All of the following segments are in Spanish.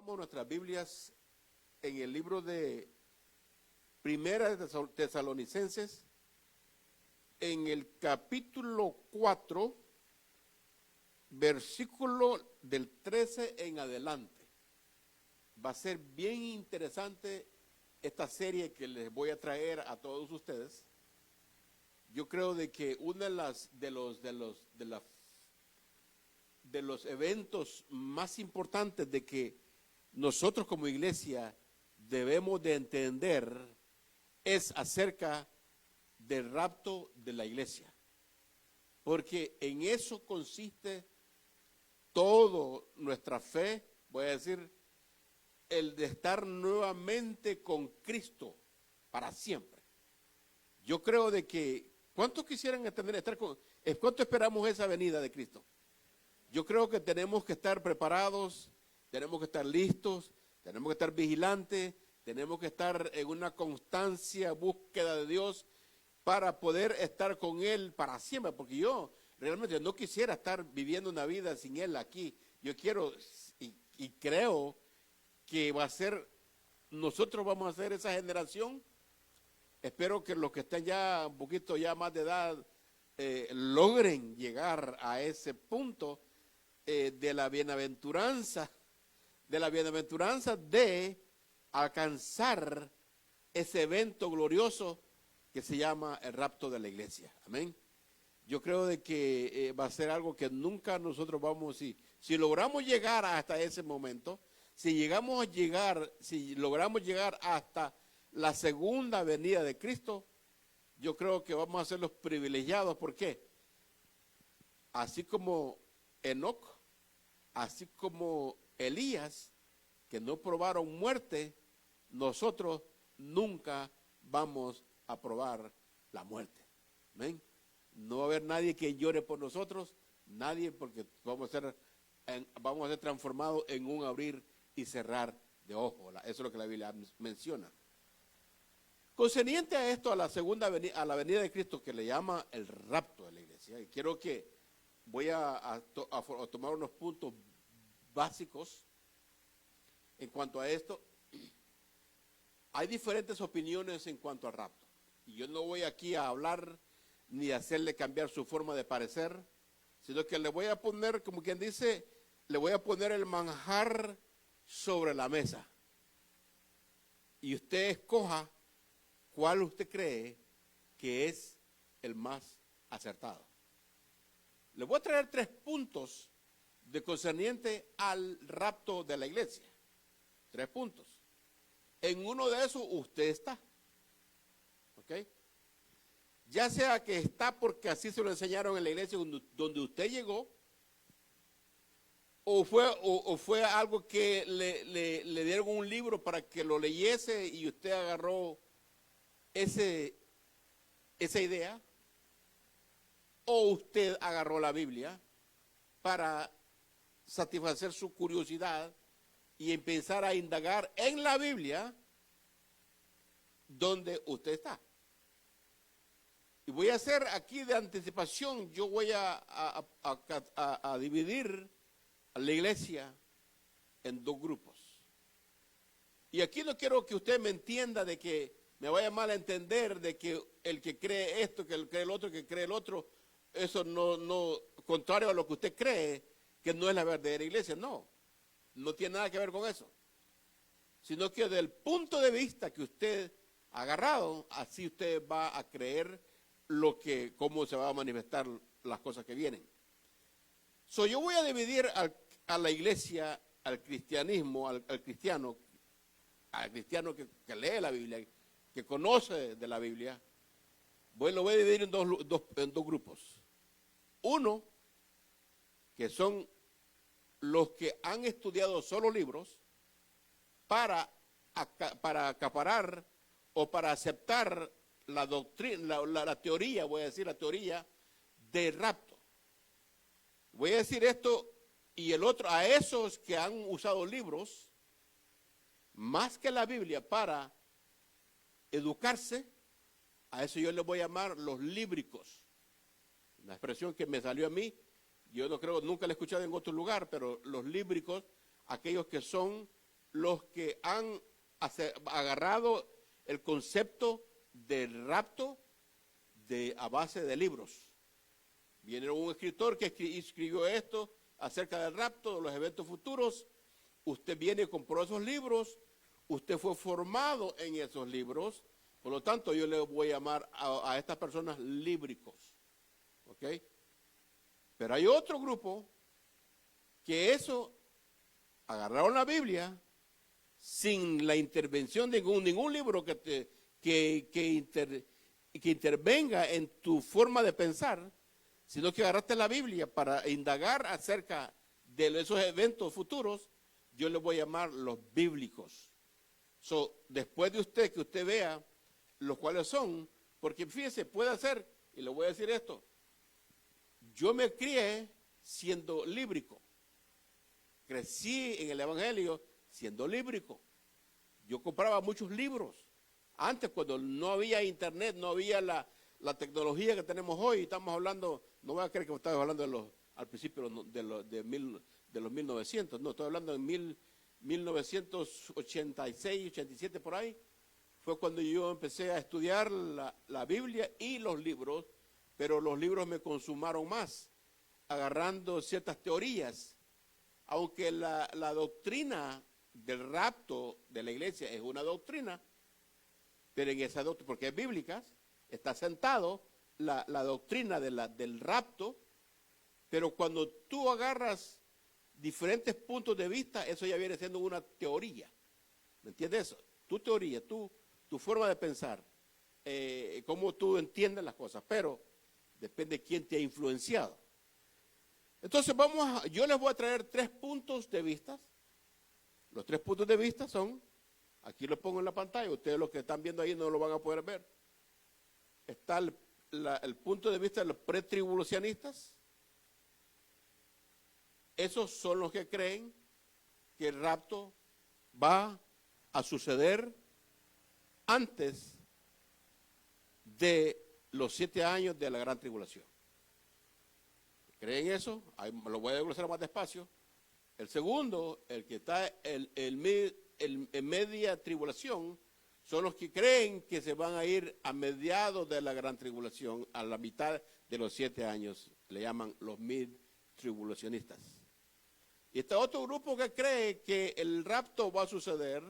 Abramos nuestras Biblias en el libro de Primera de Tesalonicenses, en el capítulo 4, versículo del 13 en adelante. Va a ser bien interesante esta serie que les voy a traer a todos ustedes. Yo creo de que uno de los eventos más importantes de que nosotros como iglesia debemos de entender es acerca del rapto de la iglesia, porque en eso consiste toda nuestra fe, voy a decir, el de estar nuevamente con Cristo para siempre. Yo creo de que, ¿cuántos quisieran cuánto esperamos esa venida de Cristo? Yo creo que tenemos que estar preparados, tenemos que estar listos, tenemos que estar vigilantes, tenemos que estar en una constancia búsqueda de Dios para poder estar con Él para siempre, porque yo realmente no quisiera estar viviendo una vida sin Él aquí. Yo quiero y creo que nosotros vamos a ser esa generación. Espero que los que estén ya un poquito ya más de edad logren llegar a ese punto de la bienaventuranza de alcanzar ese evento glorioso que se llama el rapto de la iglesia. Amén. Yo creo de que va a ser algo que nunca nosotros si logramos llegar hasta ese momento, si logramos llegar hasta la segunda venida de Cristo, yo creo que vamos a ser los privilegiados. ¿Por qué? Así como Enoc, así como Elías, que no probaron muerte, nosotros nunca vamos a probar la muerte. ¿Ven? No va a haber nadie que llore por nosotros, nadie, porque vamos a ser transformados en un abrir y cerrar de ojos. Eso es lo que la Biblia menciona. Concerniente a esto, a la venida de Cristo, que le llama el rapto de la iglesia, y quiero que voy a tomar unos puntos básicos en cuanto a esto. Hay diferentes opiniones en cuanto al rapto, y yo no voy aquí a hablar ni a hacerle cambiar su forma de parecer, sino que le voy a poner, como quien dice, le voy a poner el manjar sobre la mesa, y usted escoja cuál usted cree que es el más acertado. Le voy a traer 3 puntos de concerniente al rapto de la iglesia. 3 puntos. En uno de esos usted está. ¿Ok? Ya sea que está porque así se lo enseñaron en la iglesia donde usted llegó, o fue algo que le dieron un libro para que lo leyese y usted agarró esa idea, o usted agarró la Biblia para satisfacer su curiosidad y empezar a indagar en la Biblia donde usted está. Y voy a hacer aquí de anticipación, yo voy a dividir a la iglesia en 2 grupos. Y aquí no quiero que usted me entienda de que me vaya mal a entender de que el que cree esto, que el cree el otro, que cree el otro, eso no, contrario a lo que usted cree, que no es la verdadera iglesia. No tiene nada que ver con eso, sino que desde el punto de vista que usted ha agarrado, así usted va a creer cómo se va a manifestar las cosas que vienen. Yo voy a dividir a la iglesia, al cristianismo, al cristiano que lee la Biblia, que conoce de la Biblia. Lo voy a dividir en dos grupos. Uno, que son los que han estudiado solo libros para acaparar o para aceptar la doctrina, la teoría, voy a decir la teoría del rapto. Voy a decir esto y el otro, a esos que han usado libros más que la Biblia para educarse, a eso yo les voy a llamar los líbricos. Una expresión que me salió a mí, yo no creo, nunca la he escuchado en otro lugar, pero los líbricos, aquellos que son los que han agarrado el concepto del rapto a base de libros. Viene un escritor que escribió esto acerca del rapto, de los eventos futuros. Usted viene y compró esos libros, usted fue formado en esos libros, por lo tanto yo le voy a llamar a estas personas líbricos. ¿Ok? Pero hay otro grupo que agarraron la Biblia sin la intervención de ningún libro que intervenga en tu forma de pensar, sino que agarraste la Biblia para indagar acerca de esos eventos futuros. Yo les voy a llamar los bíblicos. Después de que usted vea los cuales son, porque fíjese, puede ser, y le voy a decir esto, yo me crié siendo líbrico, crecí en el Evangelio siendo líbrico. Yo compraba muchos libros. Antes, cuando no había internet, no había la tecnología que tenemos hoy, estamos hablando, no voy a creer que estaba hablando al principio de los 1900, no, estoy hablando de 1986, 87 por ahí, fue cuando yo empecé a estudiar la Biblia y los libros, pero los libros me consumaron más, agarrando ciertas teorías, aunque la doctrina del rapto de la iglesia es una doctrina, pero en esa doctrina, porque es bíblica, está sentado la doctrina del rapto, pero cuando tú agarras diferentes puntos de vista, eso ya viene siendo una teoría. ¿Me entiendes eso? Tu teoría, tu forma de pensar, cómo tú entiendes las cosas, pero depende de quién te ha influenciado. Entonces yo les voy a traer 3 puntos de vista. Los 3 puntos de vista son, aquí lo pongo en la pantalla, ustedes los que están viendo ahí no lo van a poder ver. Está el punto de vista de los pretribulacionistas. Esos son los que creen que el rapto va a suceder antes de los 7 años de la gran tribulación. ¿Creen eso? Ahí lo voy a desglosar más despacio. El segundo, el que está en media tribulación, son los que creen que se van a ir a mediados de la gran tribulación, a la mitad de los 7 años, le llaman los mid-tribulacionistas. Y está otro grupo que cree que el rapto va a suceder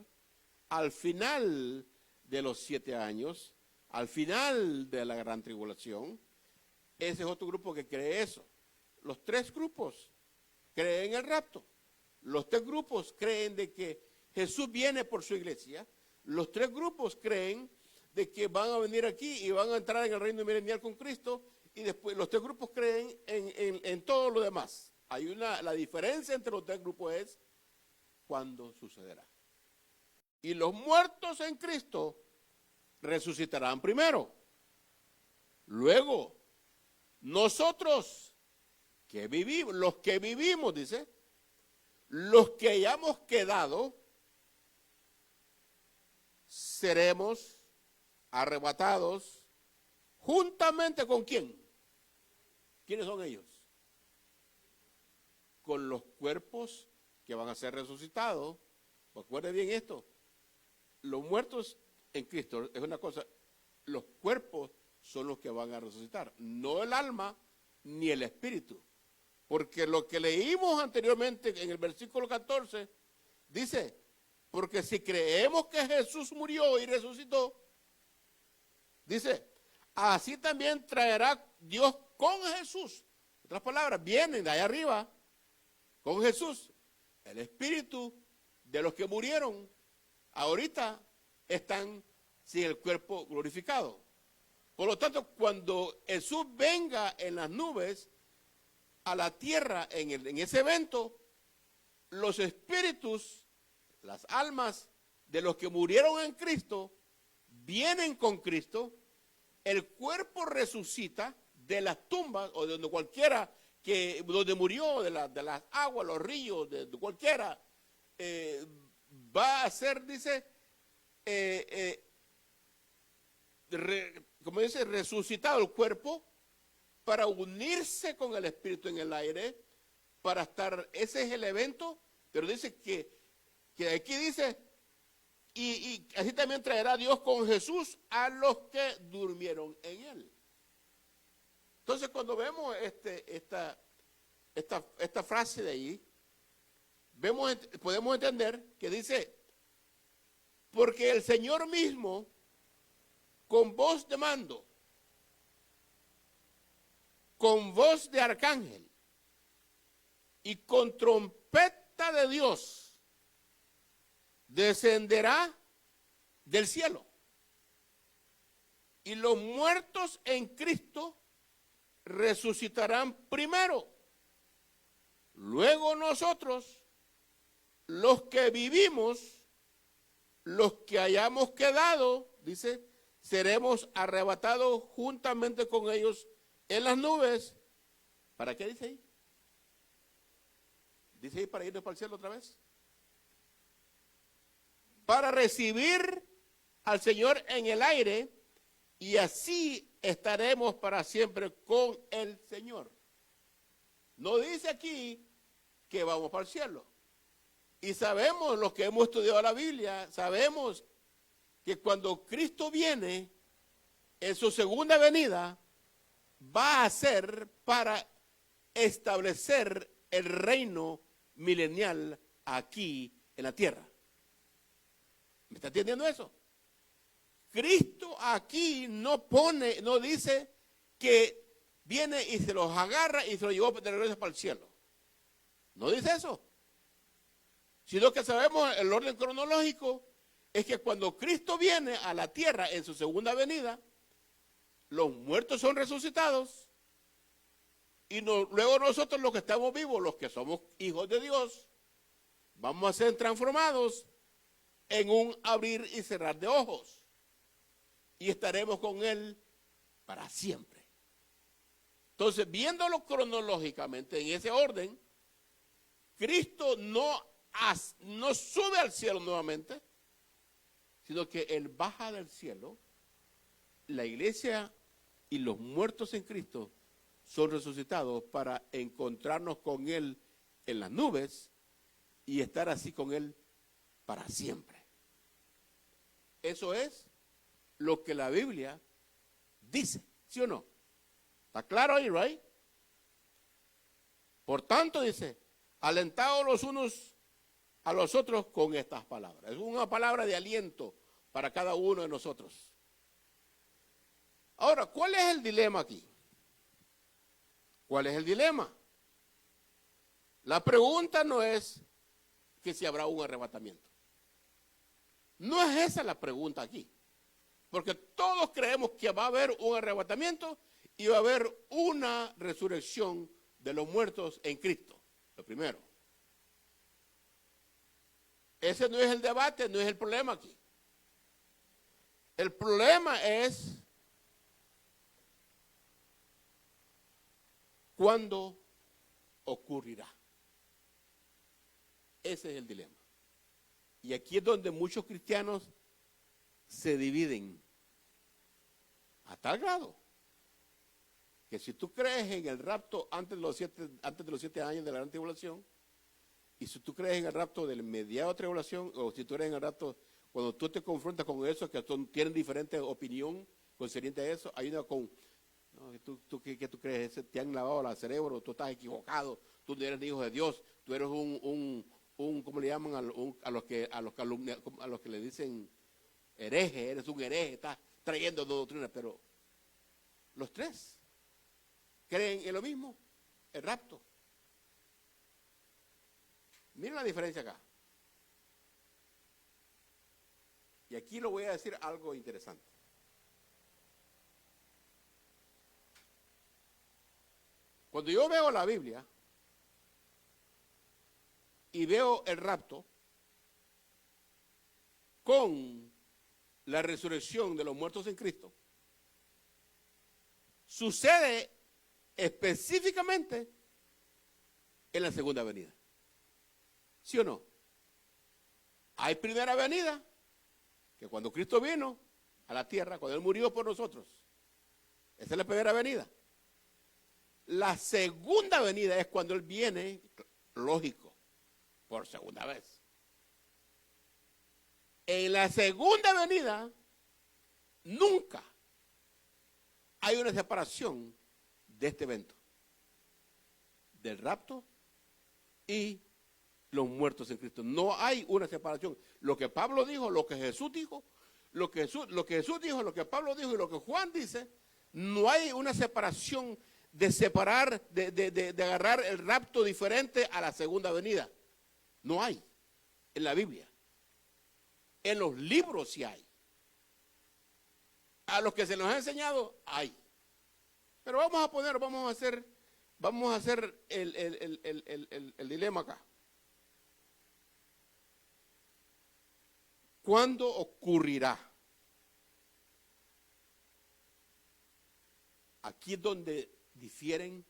al final de los 7 años, al final de la gran tribulación. Ese es otro grupo que cree eso. Los 3 grupos creen el rapto. Los 3 grupos creen de que Jesús viene por su iglesia. Los 3 grupos creen de que van a venir aquí y van a entrar en el reino milenial con Cristo. Y después los 3 grupos creen en todo lo demás. La diferencia entre los 3 grupos es cuándo sucederá. Y los muertos en Cristo resucitarán primero. Luego, nosotros que vivimos, los que vivimos, dice, los que hayamos quedado, seremos arrebatados juntamente con ¿quién? ¿Quiénes son ellos? Con los cuerpos que van a ser resucitados. Recuerden bien esto. Los muertos en Cristo es una cosa, los cuerpos son los que van a resucitar, no el alma ni el espíritu. Porque lo que leímos anteriormente en el versículo 14 dice, porque si creemos que Jesús murió y resucitó, dice, así también traerá Dios con Jesús. En otras palabras, vienen de allá arriba con Jesús, el espíritu de los que murieron, ahorita están sin el cuerpo glorificado. Por lo tanto, cuando Jesús venga en las nubes a la tierra en ese evento, los espíritus, las almas de los que murieron en Cristo, vienen con Cristo, el cuerpo resucita de las tumbas o de donde cualquiera donde murió, de las aguas, los ríos, de cualquiera, va a ser, dice, como dice, resucitado el cuerpo para unirse con el espíritu en el aire, para estar, ese es el evento, pero dice que Que aquí dice, y así también traerá Dios con Jesús a los que durmieron en él. Entonces, cuando vemos esta frase de ahí, podemos entender que dice, porque el Señor mismo, con voz de mando, con voz de arcángel y con trompeta de Dios, descenderá del cielo. Y los muertos en Cristo resucitarán primero. Luego nosotros, los que vivimos, los que hayamos quedado, dice, seremos arrebatados juntamente con ellos en las nubes. ¿Para qué dice ahí? Dice ahí para irnos para el cielo otra vez. Para recibir al Señor en el aire y así estaremos para siempre con el Señor. No dice aquí que vamos para el cielo. Y sabemos, los que hemos estudiado la Biblia, sabemos que cuando Cristo viene en su segunda venida, va a ser para establecer el reino milenial aquí en la tierra. ¿Me está entendiendo eso? Cristo aquí no dice que viene y se los agarra y se los llevó de regreso para el cielo. No dice eso. Sino que sabemos el orden cronológico es que cuando Cristo viene a la tierra en su segunda venida, los muertos son resucitados y luego nosotros los que estamos vivos, los que somos hijos de Dios, vamos a ser transformados en un abrir y cerrar de ojos y estaremos con Él para siempre. Entonces, viéndolo cronológicamente en ese orden, Cristo no sube al cielo nuevamente, sino que Él baja del cielo. La iglesia y los muertos en Cristo son resucitados para encontrarnos con Él en las nubes y estar así con Él para siempre. Eso es lo que la Biblia dice, ¿sí o no? ¿Está claro ahí, right? Por tanto, dice, alentados los unos a los otros con estas palabras. Es una palabra de aliento para cada uno de nosotros. Ahora, ¿cuál es el dilema aquí? ¿Cuál es el dilema? La pregunta no es que si habrá un arrebatamiento. No es esa la pregunta aquí. Porque todos creemos que va a haber un arrebatamiento y va a haber una resurrección de los muertos en Cristo. Lo primero. Ese no es el debate, no es el problema aquí. El problema es cuándo ocurrirá. Ese es el dilema. Y aquí es donde muchos cristianos se dividen a tal grado que si tú crees en el rapto antes de los 7 años de la gran tribulación, y si tú crees en el rapto del mediado de tribulación, o si tú crees en el rapto, cuando tú te confrontas con eso, que tienen diferente opinión concerniente a eso, hay una con, no, ¿qué tú crees? Te han lavado el cerebro, tú estás equivocado, tú no eres hijo de Dios, tú eres ¿cómo le llaman a los que le dicen hereje? Eres un hereje, estás trayendo doctrina. Pero los tres creen en lo mismo, el rapto. Miren la diferencia acá. Y aquí lo voy a decir algo interesante. Cuando yo veo la Biblia y veo el rapto con la resurrección de los muertos en Cristo, sucede específicamente en la segunda venida. ¿Sí o no? Hay primera venida, que cuando Cristo vino a la tierra, cuando Él murió por nosotros, esa es la primera venida. La segunda venida es cuando Él viene, lógico, por segunda vez. En la segunda venida, nunca hay una separación de este evento, del rapto y los muertos en Cristo. No hay una separación. Lo que Pablo dijo, lo que Jesús dijo, lo que Jesús dijo, lo que Pablo dijo y lo que Juan dice, no hay una separación de separar, de agarrar el rapto diferente a la segunda venida. No hay en la Biblia. En los libros sí hay. A los que se nos ha enseñado, hay. Pero vamos a hacer el dilema acá. ¿Cuándo ocurrirá? Aquí es donde difieren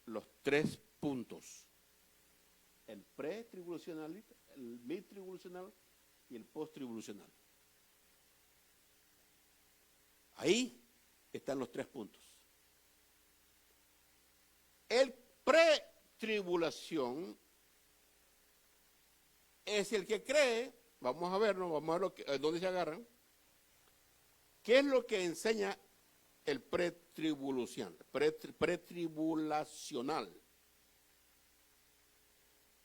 los tres puntos. El pretribulacional, el midtribulacional y el posttribulacional. Ahí están los tres puntos. El pretribulación es el que cree, vamos a ver dónde se agarran, qué es lo que enseña el pretribulacional.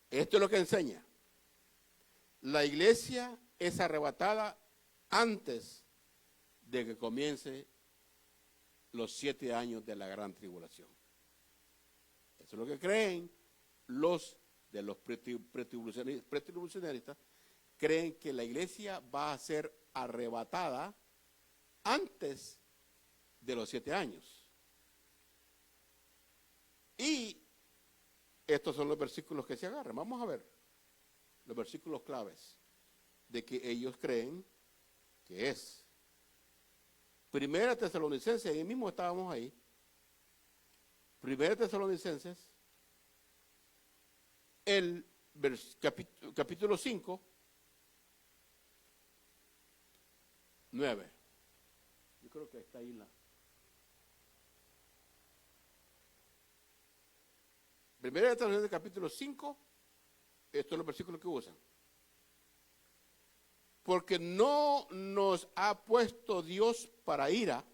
Esto es lo que enseña. La iglesia es arrebatada antes de que comience los 7 años de la gran tribulación. Eso es lo que creen los pretribulacionistas. Creen que la iglesia va a ser arrebatada antes de los 7 años. Y estos son los versículos que se agarran. Vamos a ver los versículos claves de que ellos creen que es. Primera Tesalonicenses, ahí mismo estábamos ahí. Primera Tesalonicenses, el capítulo 5, 9. Yo creo que está ahí la. Primera Tesalonicenses, capítulo 5, estos son los versículos que usan. Porque no nos ha puesto Dios para ira,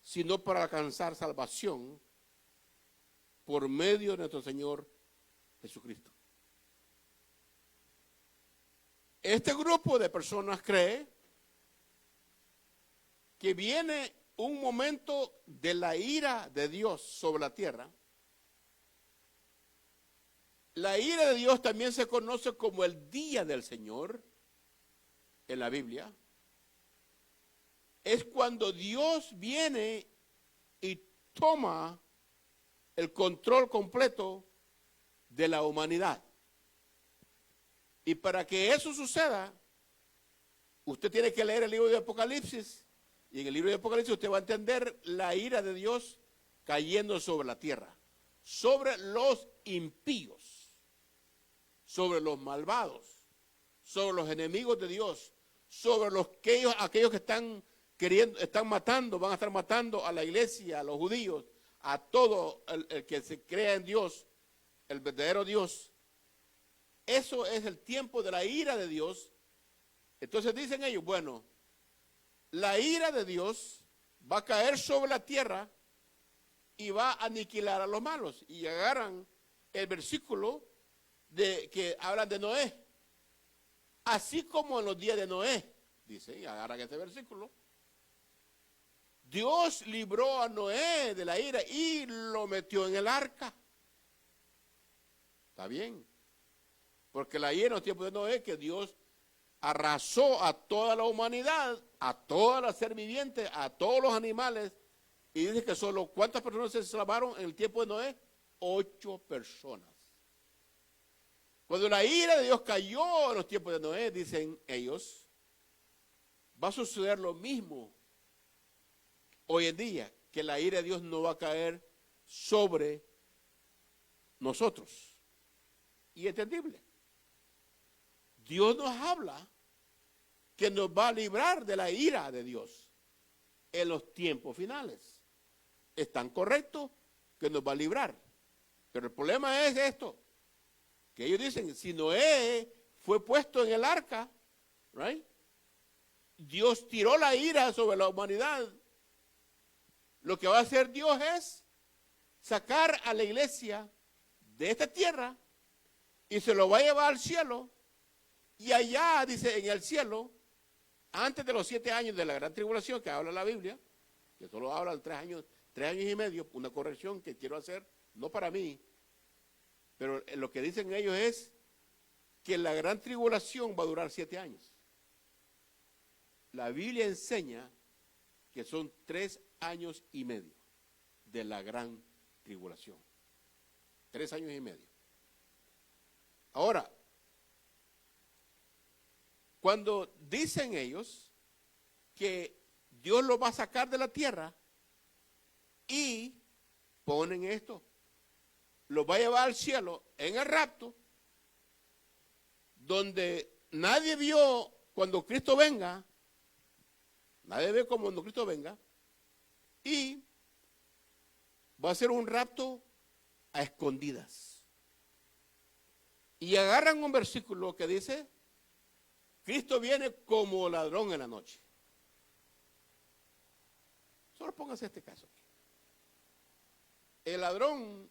sino para alcanzar salvación por medio de nuestro Señor Jesucristo. Este grupo de personas cree que viene un momento de la ira de Dios sobre la tierra. La ira de Dios también se conoce como el día del Señor en la Biblia. Es cuando Dios viene y toma el control completo de la humanidad. Y para que eso suceda, usted tiene que leer el libro de Apocalipsis. Y en el libro de Apocalipsis usted va a entender la ira de Dios cayendo sobre la tierra, sobre los impíos, sobre los malvados, sobre los enemigos de Dios, sobre aquellos que están matando, van a estar matando a la iglesia, a los judíos, a todo el que se crea en Dios, el verdadero Dios. Eso es el tiempo de la ira de Dios. Entonces dicen ellos, bueno, la ira de Dios va a caer sobre la tierra y va a aniquilar a los malos. Y agarran el versículo que hablan de Noé. Así como en los días de Noé, dice, y agarran este versículo. Dios libró a Noé de la ira y lo metió en el arca. Está bien. Porque la ira en los tiempos de Noé, que Dios arrasó a toda la humanidad, a toda la ser viviente, a todos los animales. Y dice que solo, ¿cuántas personas se salvaron en el tiempo de Noé? 8 personas. Cuando la ira de Dios cayó en los tiempos de Noé, dicen ellos, va a suceder lo mismo hoy en día, que la ira de Dios no va a caer sobre nosotros. Y entendible. Dios nos habla que nos va a librar de la ira de Dios en los tiempos finales. Es tan correcto que nos va a librar. Pero el problema es esto, que ellos dicen, si Noé fue puesto en el arca, right? Dios tiró la ira sobre la humanidad. Lo que va a hacer Dios es sacar a la iglesia de esta tierra y se lo va a llevar al cielo. Y allá, dice, en el cielo, antes de los 7 años de la gran tribulación que habla la Biblia, que solo habla de 3 años y medio, una corrección que quiero hacer, no para mí, pero lo que dicen ellos es que la gran tribulación va a durar 7 años. La Biblia enseña que son 3 años y medio de la gran tribulación. 3 años y medio. Ahora, cuando dicen ellos que Dios los va a sacar de la tierra y ponen esto, los va a llevar al cielo en el rapto, donde nadie vio cuando Cristo venga, nadie ve como cuando Cristo venga, y va a ser un rapto a escondidas. Y agarran un versículo que dice, Cristo viene como ladrón en la noche. Solo póngase este caso aquí. El ladrón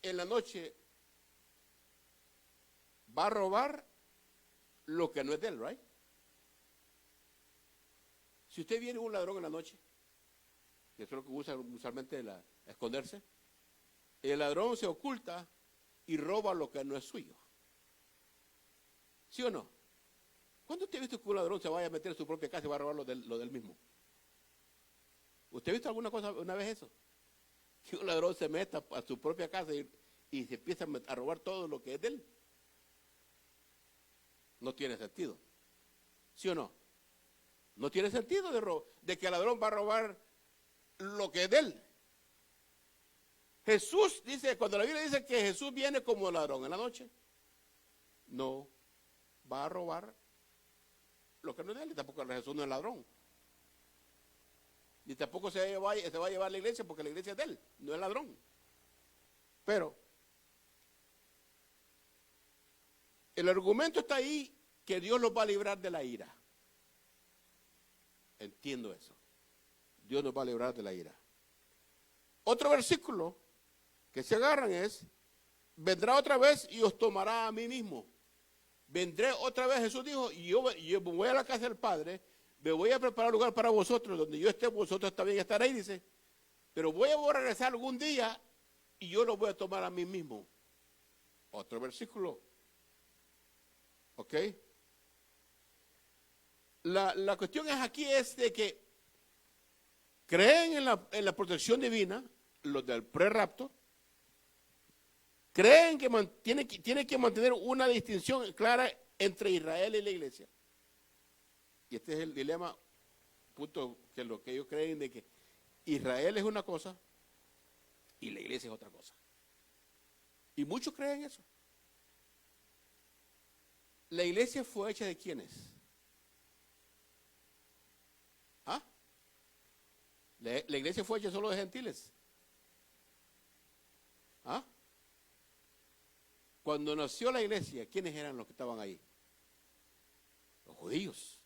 en la noche va a robar lo que no es de él, right? Si usted viene un ladrón en la noche, que eso es lo que usa usualmente esconderse, el ladrón se oculta y roba lo que no es suyo. ¿Sí o no? ¿Cuándo usted ha visto que un ladrón se vaya a meter en su propia casa y va a robar lo del mismo? ¿Usted ha visto alguna cosa una vez eso? Que un ladrón se meta a su propia casa y se empieza a robar todo lo que es de él. No tiene sentido. ¿Sí o no? No tiene sentido de que el ladrón va a robar lo que es de él. Jesús dice, cuando la Biblia dice que Jesús viene como ladrón en la noche, no va a robar lo que no es de él. Tampoco Jesús no es ladrón. Ni tampoco se va a llevar a la iglesia porque la iglesia es de él, no es ladrón. Pero el argumento está ahí que Dios los va a librar de la ira. Entiendo eso. Dios nos va a librar de la ira. Otro versículo que se agarran es, vendrá otra vez y os tomará a mí mismo. Vendré otra vez, Jesús dijo, y yo voy a la casa del Padre, me voy a preparar lugar para vosotros, donde yo esté, vosotros también estaréis, dice, pero voy a regresar algún día y yo lo voy a tomar a mí mismo. Otro versículo. ¿Ok? La cuestión es aquí es de que creen en la protección divina, los del prerrapto, creen que tiene que mantener una distinción clara entre Israel y la iglesia. Y este es el dilema, punto, que lo que ellos creen de que Israel es una cosa y la iglesia es otra cosa. Y muchos creen eso. ¿La iglesia fue hecha de quiénes? ¿Ah? ¿La iglesia fue hecha solo de gentiles? ¿Ah? Cuando nació la iglesia, ¿quiénes eran los que estaban ahí? Los judíos.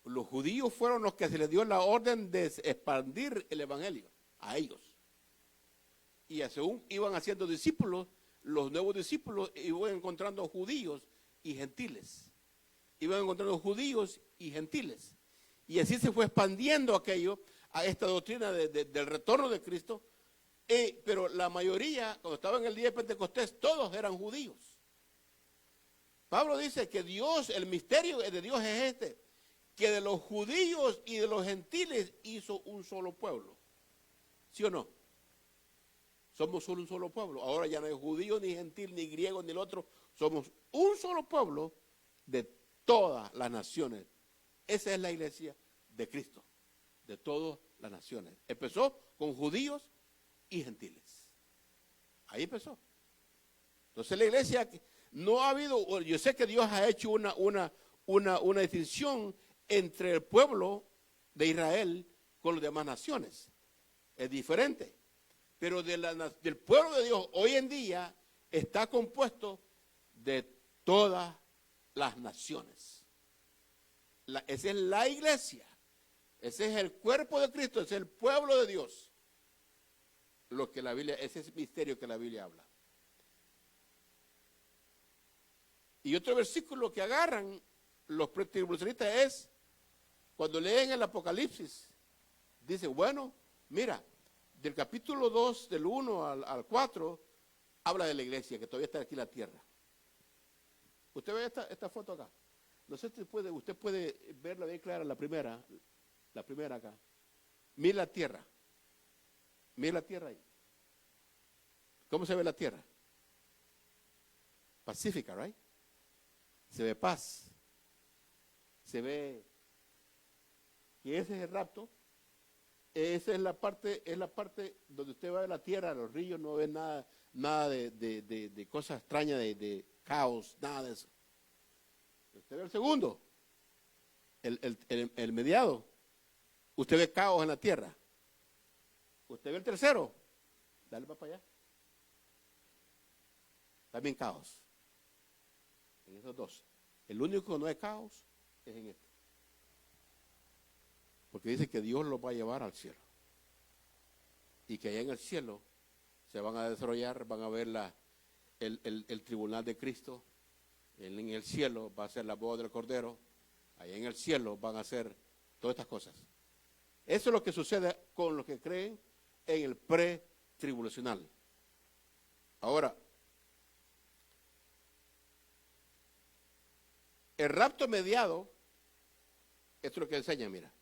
Los judíos fueron los que se les dio la orden de expandir el evangelio a ellos. Y según iban haciendo discípulos, los nuevos discípulos iban encontrando judíos y gentiles. Iban encontrando judíos y gentiles. Y así se fue expandiendo aquello a esta doctrina del retorno de Cristo. Pero la mayoría, cuando estaba en el día de Pentecostés, todos eran judíos. Pablo dice que Dios, el misterio de Dios es este, que de los judíos y de los gentiles hizo un solo pueblo. ¿Sí o no? Somos solo un solo pueblo. Ahora ya no hay judío, ni gentil, ni griego, ni el otro. Somos un solo pueblo de todas las naciones. Esa es la iglesia de Cristo, de todas las naciones. Empezó con judíos y gentiles. Ahí empezó. Entonces la iglesia no ha habido, yo sé que Dios ha hecho una distinción entre el pueblo de Israel con las demás naciones. Es diferente. Pero del pueblo de Dios hoy en día está compuesto de todas las naciones. Esa es la iglesia. Ese es el cuerpo de Cristo, ese es el pueblo de Dios. Lo que la Biblia, ese es el misterio que la Biblia habla. Y otro versículo que agarran los pretribulacionistas es cuando leen el Apocalipsis. Dice, bueno, mira, del capítulo 2, del 1 al 4, habla de la iglesia, que todavía está aquí en la tierra. Usted ve esta foto acá. No sé si usted puede verla bien clara, la primera acá. Mira la tierra. Mira la tierra ahí. ¿Cómo se ve la tierra? Pacífica, right? Se ve paz. Se ve que ese es el rapto. Esa es la parte donde usted va a ver la tierra, los ríos, no ve nada de cosas extrañas, de caos, nada de eso. Usted ve el segundo, el mediado. Usted ve caos en la tierra. Usted ve el tercero. Dale para allá. También caos. En esos dos. El único que no hay caos es en este. Porque dice que Dios los va a llevar al cielo. Y que allá en el cielo se van a desarrollar, van a ver el tribunal de Cristo. En el cielo va a ser la boda del Cordero. Allá en el cielo van a ser todas estas cosas. Eso es lo que sucede con los que creen en el pretribulacional. Ahora, el rapto mediado, esto es lo que enseña, mira.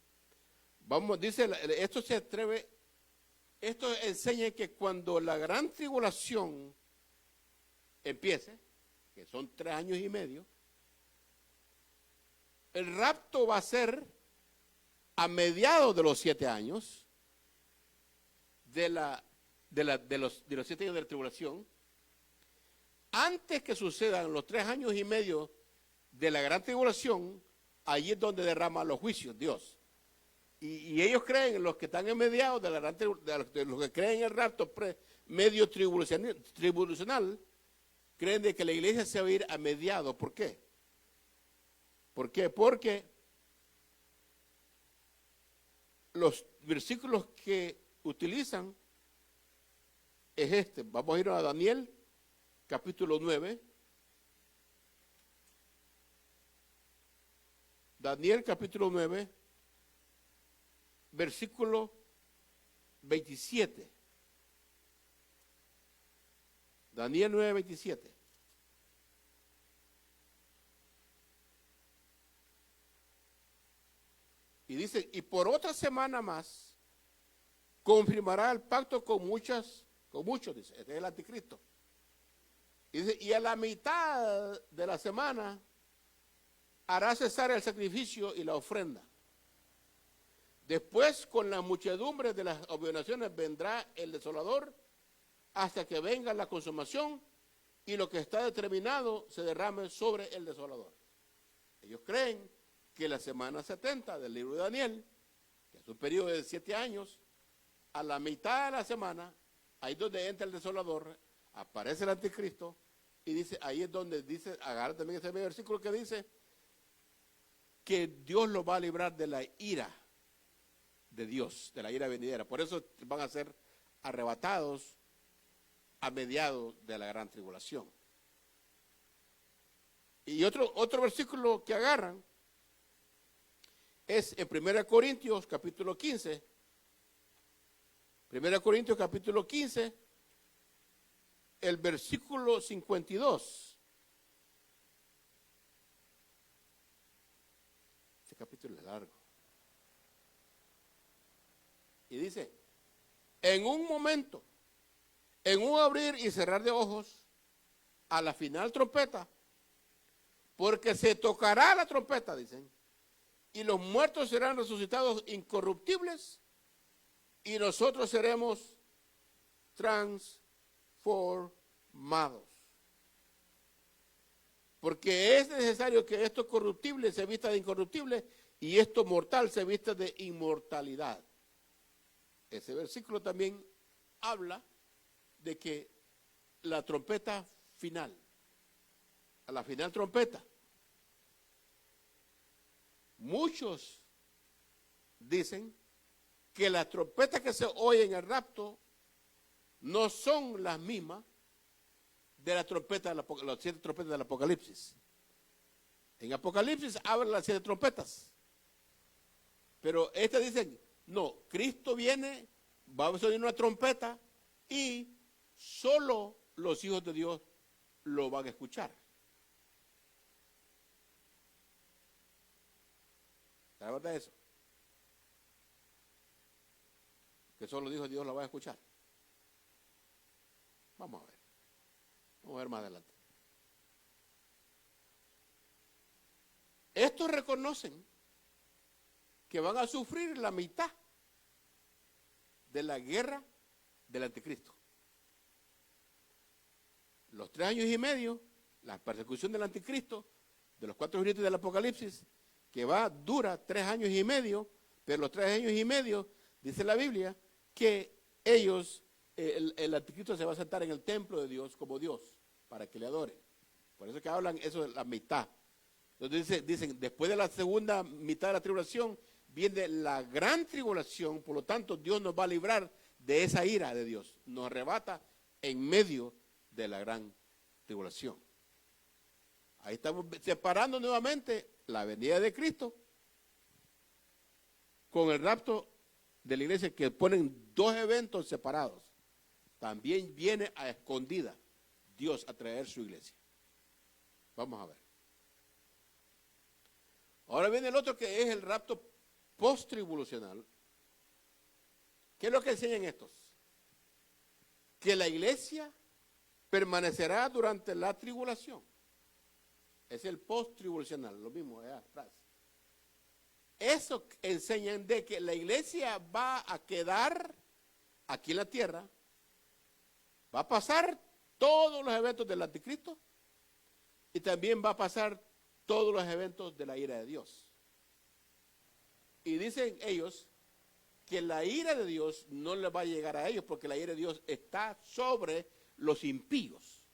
Vamos, dice, esto enseña que cuando la gran tribulación empiece, que son 3 años y medio, el rapto va a ser a mediados de los 7 años, de los 7 años de la tribulación, antes que sucedan los 3 años y medio de la gran tribulación, allí es donde derrama los juicios Dios. Y ellos creen, los que están en mediados de los que creen en el rapto medio tribulacional, creen de que la iglesia se va a ir a mediados. ¿Por qué? ¿Por qué? Porque los versículos que utilizan es este. Vamos a ir a Daniel, capítulo 9. Daniel, capítulo 9, versículo 27. Daniel 9, 27. Y dice, y por otra semana más confirmará el pacto con muchos, dice, este es el anticristo. Y dice, y a la mitad de la semana hará cesar el sacrificio y la ofrenda. Después, con la muchedumbre de las abominaciones, vendrá el desolador hasta que venga la consumación y lo que está determinado se derrame sobre el desolador. Ellos creen que la semana 70 del libro de Daniel, que es un periodo de 7 años, a la mitad de la semana, ahí donde entra el desolador, aparece el anticristo y dice, ahí es donde dice, agarra también ese versículo que dice que Dios lo va a librar de la ira de Dios, de la ira venidera. Por eso van a ser arrebatados a mediados de la gran tribulación. Y otro versículo que agarran es en 1 Corintios capítulo 15. 1 Corintios capítulo 15, el versículo 52. Este capítulo es largo. Y dice, en un momento, en un abrir y cerrar de ojos, a la final trompeta, porque se tocará la trompeta, dicen, y los muertos serán resucitados incorruptibles, y nosotros seremos transformados. Porque es necesario que esto corruptible se vista de incorruptible y esto mortal se vista de inmortalidad. Ese versículo también habla de que la trompeta final, a la final trompeta. Muchos dicen que las trompetas que se oyen en el rapto no son las mismas de las 7 trompetas del Apocalipsis. En Apocalipsis hablan las 7 trompetas. Pero estas dicen, no, Cristo viene, va a sonar una trompeta y solo los hijos de Dios lo van a escuchar. ¿La verdad es eso? Que solo los hijos de Dios lo van a escuchar. Vamos a ver. Vamos a ver más adelante. Estos reconocen que van a sufrir la mitad de la guerra del anticristo. Los 3 años y medio, la persecución del anticristo, de los 4 jinetes del Apocalipsis, que dura 3 años y medio, pero los 3 años y medio, dice la Biblia, que el anticristo se va a sentar en el templo de Dios como Dios, para que le adore. Por eso que hablan eso de la mitad. Entonces dicen, después de la segunda mitad de la tribulación, viene la gran tribulación, por lo tanto Dios nos va a librar de esa ira de Dios. Nos arrebata en medio de la gran tribulación. Ahí estamos separando nuevamente la venida de Cristo con el rapto de la iglesia, que ponen 2 eventos separados. También viene a escondida Dios a traer su iglesia. Vamos a ver. Ahora viene el otro, que es el rapto post-tribulacional. ¿Qué es lo que enseñan estos? Que la iglesia permanecerá durante la tribulación. Es el post-tribulacional, lo mismo allá atrás. Eso enseñan de que la iglesia va a quedar aquí en la tierra, va a pasar todos los eventos del anticristo y también va a pasar todos los eventos de la ira de Dios. Y dicen ellos que la ira de Dios no le va a llegar a ellos, porque la ira de Dios está sobre los impíos.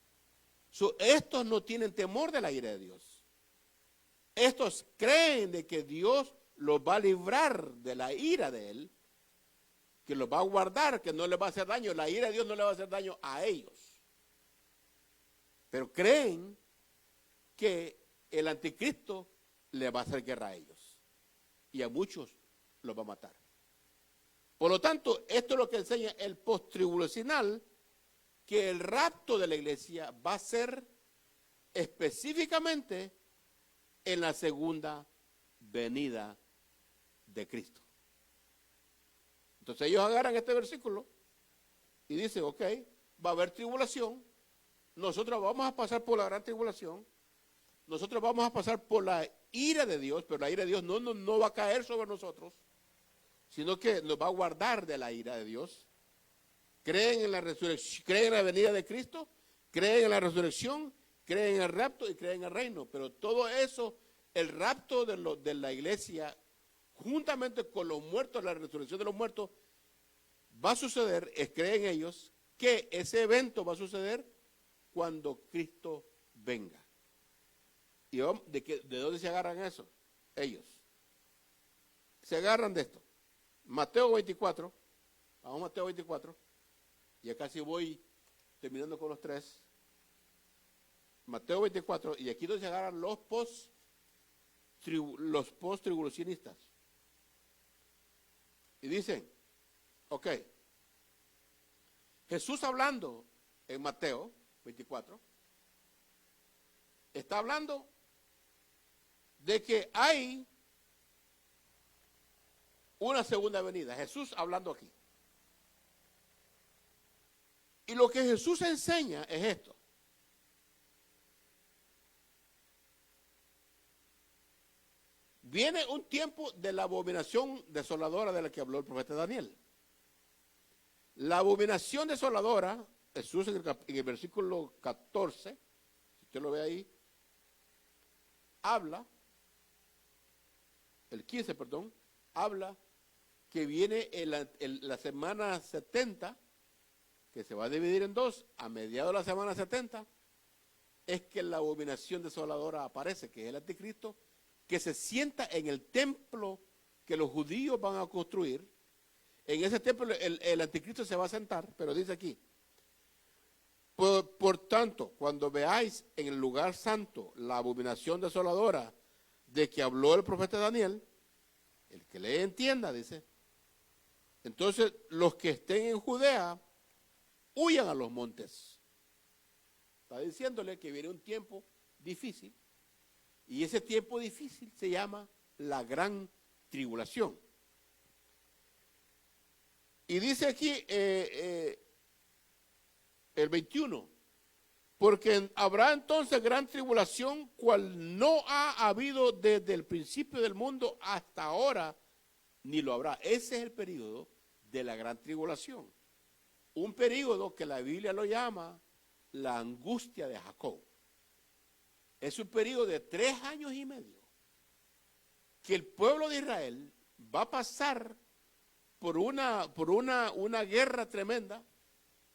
Estos no tienen temor de la ira de Dios. Estos creen de que Dios los va a librar de la ira de Él, que los va a guardar, que no les va a hacer daño. La ira de Dios no le va a hacer daño a ellos. Pero creen que el anticristo le va a hacer guerra a ellos. Y a muchos los va a matar. Por lo tanto, esto es lo que enseña el post-tribulacional, que el rapto de la iglesia va a ser específicamente en la segunda venida de Cristo. Entonces ellos agarran este versículo y dicen, ok, va a haber tribulación, nosotros vamos a pasar por la gran tribulación, nosotros vamos a pasar por la ira de Dios, pero la ira de Dios no va a caer sobre nosotros, sino que nos va a guardar de la ira de Dios. Creen en la resurrección, creen en la venida de Cristo, creen en la resurrección, creen en el rapto y creen en el reino. Pero todo eso, el rapto de la iglesia, juntamente con los muertos, la resurrección de los muertos, va a suceder, creen ellos, que ese evento va a suceder cuando Cristo venga. ¿Y de dónde se agarran eso? Ellos. Se agarran de esto. Mateo 24, vamos a Mateo 24, ya casi voy terminando con los 3. Mateo 24, y aquí donde se agarran los post-tribulacionistas. Y dicen, ok, Jesús hablando en Mateo 24, está hablando de que hay una segunda venida. Jesús hablando aquí. Y lo que Jesús enseña es esto. Viene un tiempo de la abominación desoladora de la que habló el profeta Daniel. La abominación desoladora, Jesús en el versículo 14, si usted lo ve ahí, habla, el 15, perdón, habla que viene la semana 70, que se va a dividir en 2, a mediados de la semana 70, es que la abominación desoladora aparece, que es el anticristo, que se sienta en el templo que los judíos van a construir. En ese templo el anticristo se va a sentar, pero dice aquí, por tanto, cuando veáis en el lugar santo la abominación desoladora de que habló el profeta Daniel, el que le entienda, dice, entonces los que estén en Judea, huyan a los montes. Está diciéndole que viene un tiempo difícil, y ese tiempo difícil se llama la gran tribulación. Y dice aquí el 21, porque habrá entonces gran tribulación, cual no ha habido desde el principio del mundo hasta ahora, ni lo habrá. Ese es el periodo de la gran tribulación. Un periodo que la Biblia lo llama la angustia de Jacob. Es un periodo de 3 años y medio que el pueblo de Israel va a pasar por una guerra tremenda,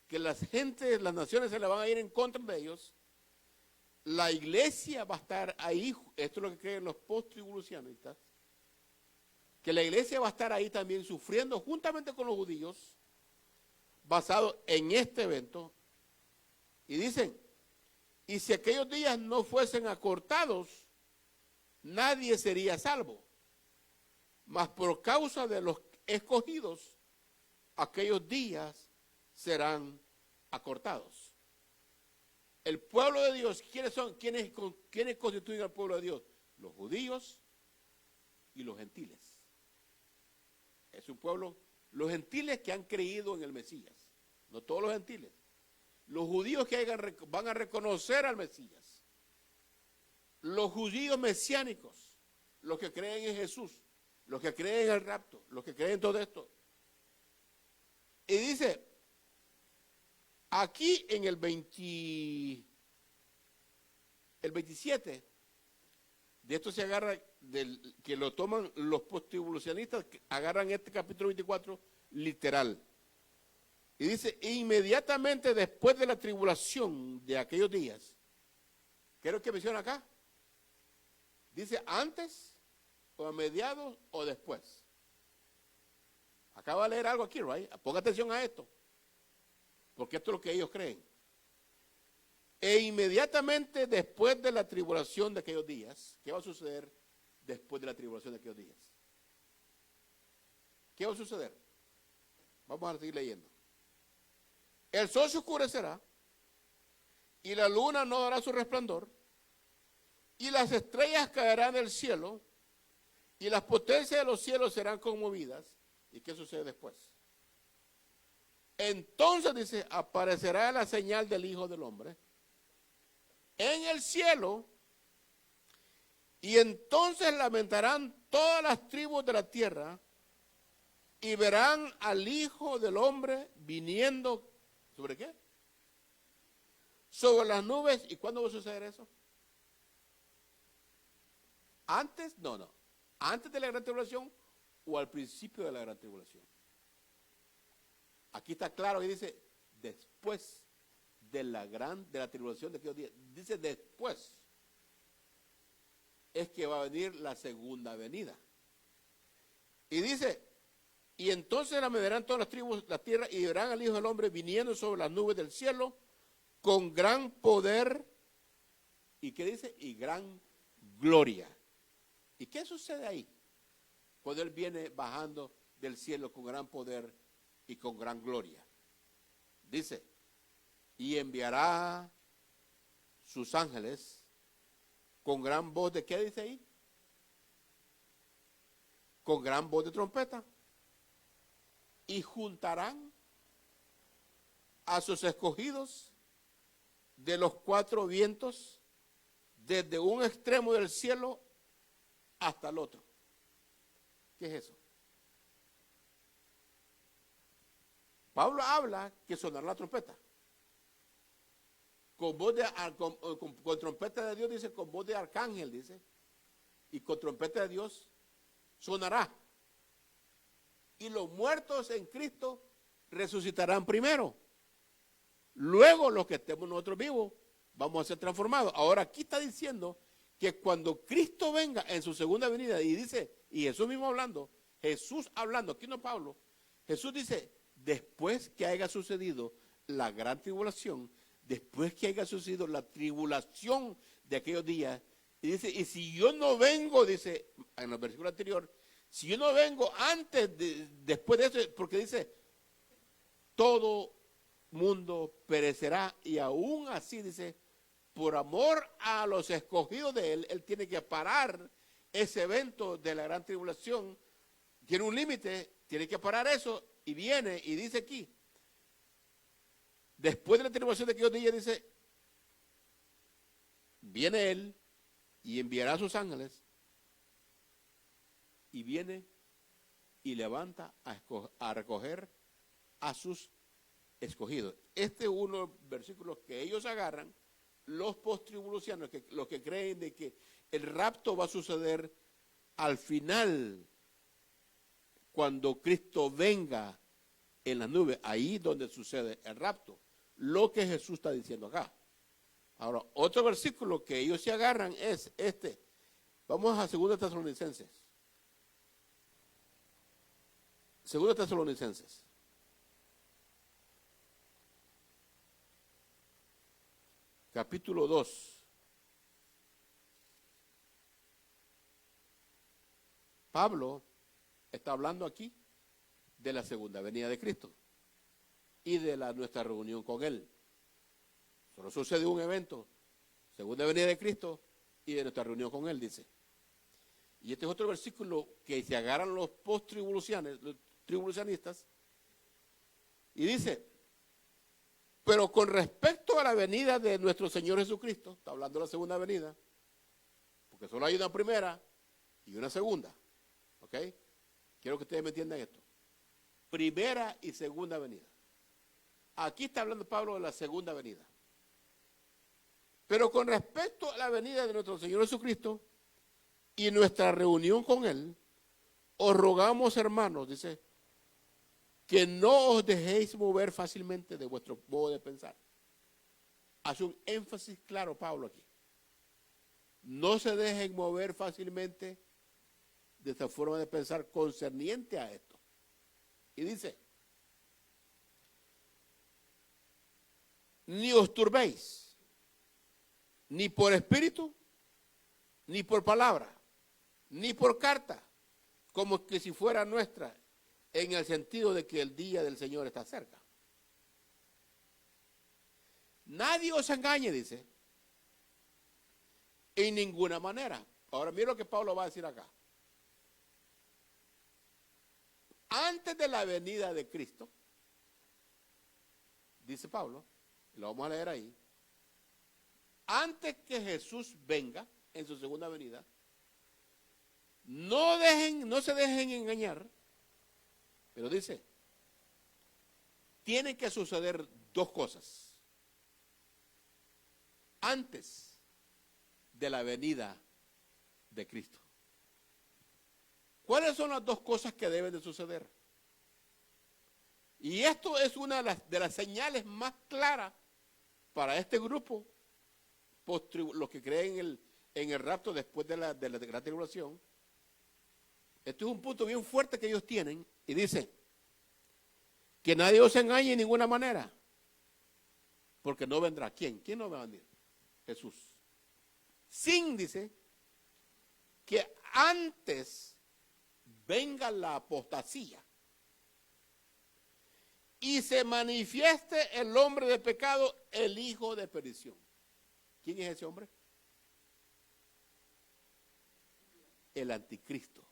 que las naciones se le van a ir en contra de ellos. La iglesia va a estar ahí, esto es lo que creen los post-tribulacionistas, que la iglesia va a estar ahí también sufriendo juntamente con los judíos, basado en este evento. Y dicen, y si aquellos días no fuesen acortados, nadie sería salvo. Mas por causa de los escogidos, aquellos días serán acortados. El pueblo de Dios, ¿quiénes son? ¿Quiénes constituyen al pueblo de Dios? Los judíos y los gentiles. Es un pueblo, los gentiles que han creído en el Mesías, no todos los gentiles. Los judíos que van a reconocer al Mesías. Los judíos mesiánicos, los que creen en Jesús, los que creen en el rapto, los que creen en todo esto. Y dice, aquí en el 27, de esto se agarra, que lo toman los posttribulacionistas, que agarran este capítulo 24 literal. Y dice, inmediatamente después de la tribulación de aquellos días, ¿qué es lo que menciona acá? Dice, antes, o a mediados, o después. Acaba de leer algo aquí, right? Ponga atención a esto, porque esto es lo que ellos creen. E inmediatamente después de la tribulación de aquellos días, ¿qué va a suceder después de la tribulación de aquellos días? ¿Qué va a suceder? Vamos a seguir leyendo. El sol se oscurecerá, y la luna no dará su resplandor, y las estrellas caerán del cielo, y las potencias de los cielos serán conmovidas. ¿Y qué sucede después? Entonces, dice, aparecerá la señal del Hijo del Hombre en el cielo, y entonces lamentarán todas las tribus de la tierra, y verán al Hijo del Hombre viniendo, ¿sobre qué? Sobre las nubes. ¿Y cuándo va a suceder eso? ¿Antes? No. ¿Antes de la gran tribulación o al principio de la gran tribulación? Aquí está claro y dice, después de la tribulación de aquellos días. Dice después. Es que va a venir la segunda venida. Y dice, y entonces la medirán todas las tribus de la tierra y verán al Hijo del Hombre viniendo sobre las nubes del cielo con gran poder. ¿Y qué dice? Y gran gloria. ¿Y qué sucede ahí? Cuando Él viene bajando del cielo con gran poder y con gran gloria. Dice, y enviará sus ángeles con gran voz de, ¿qué dice ahí? Con gran voz de trompeta. Y juntarán a sus escogidos de los 4 vientos, desde un extremo del cielo hasta el otro. ¿Qué es eso? Pablo habla que sonará la trompeta. Con voz con trompeta de Dios, dice, con voz de arcángel, dice. Y con trompeta de Dios sonará. Y los muertos en Cristo resucitarán primero. Luego los que estemos nosotros vivos vamos a ser transformados. Ahora aquí está diciendo que cuando Cristo venga en su segunda venida, y dice, y Jesús mismo hablando, aquí no Pablo, Jesús dice, después que haya sucedido la gran tribulación, después que haya sucedido la tribulación de aquellos días, y dice, y si yo no vengo, dice en el versículo anterior, si yo no vengo después de eso, porque dice, todo mundo perecerá, y aún así dice, por amor a los escogidos de él tiene que parar ese evento de la gran tribulación, tiene un límite, tiene que parar eso, y viene, y dice aquí, después de la tribulación de aquellos días, dice, viene él, y enviará a sus ángeles, y viene, y levanta a recoger a sus escogidos. Este es uno de los versículos que ellos agarran, los postribulacianos, los que creen de que el rapto va a suceder al final, cuando Cristo venga en las nubes, ahí donde sucede el rapto, lo que Jesús está diciendo acá. Ahora, otro versículo que ellos se agarran es este. Vamos a 2 Tesalonicenses. 2 Tesalonicenses. Capítulo 2. Pablo está hablando aquí de la segunda venida de Cristo y de nuestra reunión con Él. Solo sucede un evento, segunda venida de Cristo y de nuestra reunión con Él, dice. Y este es otro versículo que se agarran los post-tribulacionistas, y dice, pero con respecto a la venida de nuestro Señor Jesucristo, está hablando de la segunda venida, porque solo hay una primera y una segunda, ¿ok? Quiero que ustedes me entiendan esto. Primera y segunda venida. Aquí está hablando Pablo de la segunda venida. Pero con respecto a la venida de nuestro Señor Jesucristo y nuestra reunión con Él, os rogamos, hermanos, dice, que no os dejéis mover fácilmente de vuestro modo de pensar. Hace un énfasis claro Pablo aquí. No se dejen mover fácilmente de esta forma de pensar concerniente a esto. Y dice, ni os turbéis, ni por espíritu, ni por palabra, ni por carta, como que si fuera nuestra, en el sentido de que el día del Señor está cerca. Nadie os engañe, dice, en ninguna manera. Ahora mira lo que Pablo va a decir acá. Antes de la venida de Cristo, dice Pablo, lo vamos a leer ahí, antes que Jesús venga en su segunda venida, no se dejen engañar, pero dice, tienen que suceder dos cosas antes de la venida de Cristo. ¿Cuáles son las dos cosas que deben de suceder? Y esto es una de las señales más claras para este grupo, los que creen en el rapto después de la gran tribulación. Esto es un punto bien fuerte que ellos tienen, y dice, que nadie os engañe en ninguna manera, porque no vendrá. ¿Quién? ¿Quién no va a venir? Jesús. Sin, dice, que antes venga la apostasía y se manifieste el hombre de pecado, el hijo de perdición. ¿Quién es ese hombre? El anticristo.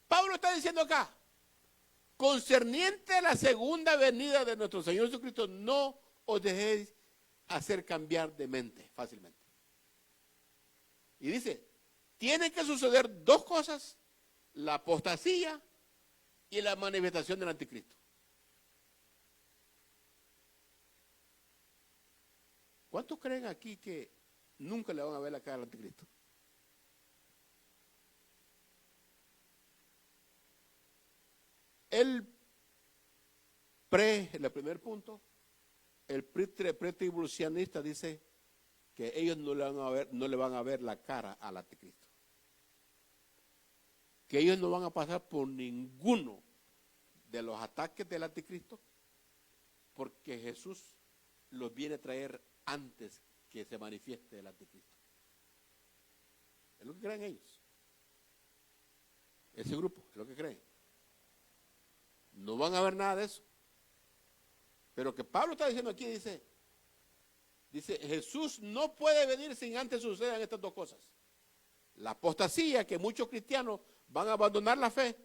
Pablo está diciendo acá, concerniente a la segunda venida de nuestro Señor Jesucristo, no os dejéis hacer cambiar de mente fácilmente. Y dice, tienen que suceder dos cosas, la apostasía y la manifestación del anticristo. ¿Cuántos creen aquí que nunca le van a ver la cara al anticristo? El primer punto, el pretribulacionista dice que ellos no le van a ver la cara al anticristo. Que ellos no van a pasar por ninguno de los ataques del anticristo, porque Jesús los viene a traer antes que se manifieste el anticristo. Es lo que creen ellos. Ese grupo es lo que creen. No van a ver nada de eso. Pero que Pablo está diciendo aquí, dice, Jesús no puede venir sin antes sucedan estas dos cosas. La apostasía, que muchos cristianos van a abandonar la fe.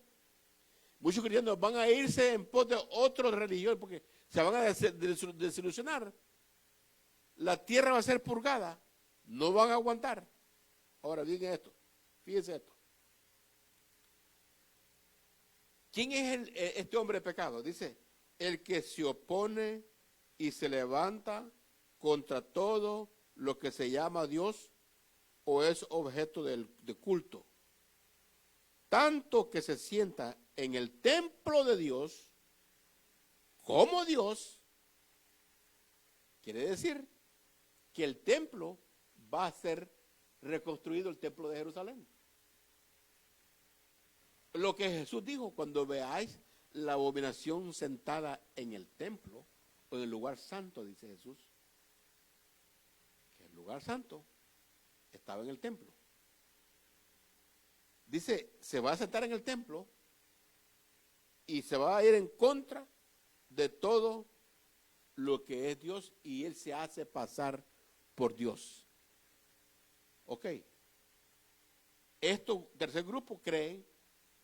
Muchos cristianos van a irse en pos de otra religión porque se van a desilusionar. La tierra va a ser purgada. No van a aguantar. Ahora, digan esto. Fíjense esto. ¿Quién es este hombre de pecado? Dice, el que se opone y se levanta contra todo lo que se llama Dios o es objeto de culto. Tanto que se sienta en el templo de Dios como Dios, quiere decir que el templo va a ser reconstruido, el templo de Jerusalén. Lo que Jesús dijo, cuando veáis la abominación sentada en el templo o en el lugar santo, dice Jesús, que el lugar santo estaba en el templo. Dice, se va a sentar en el templo y se va a ir en contra de todo lo que es Dios y él se hace pasar por Dios. Ok. Estos tercer grupo creen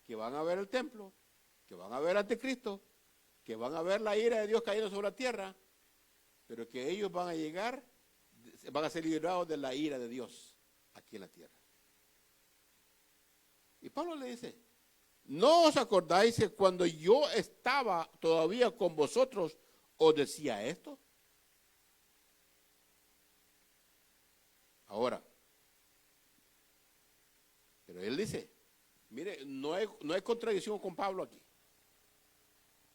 que van a ver el templo, que van a ver al anticristo, que van a ver la ira de Dios cayendo sobre la tierra, pero que ellos van a llegar, van a ser librados de la ira de Dios aquí en la tierra. Y Pablo le dice, ¿no os acordáis que cuando yo estaba todavía con vosotros os decía esto? Ahora, pero él dice, mire, no hay contradicción con Pablo aquí.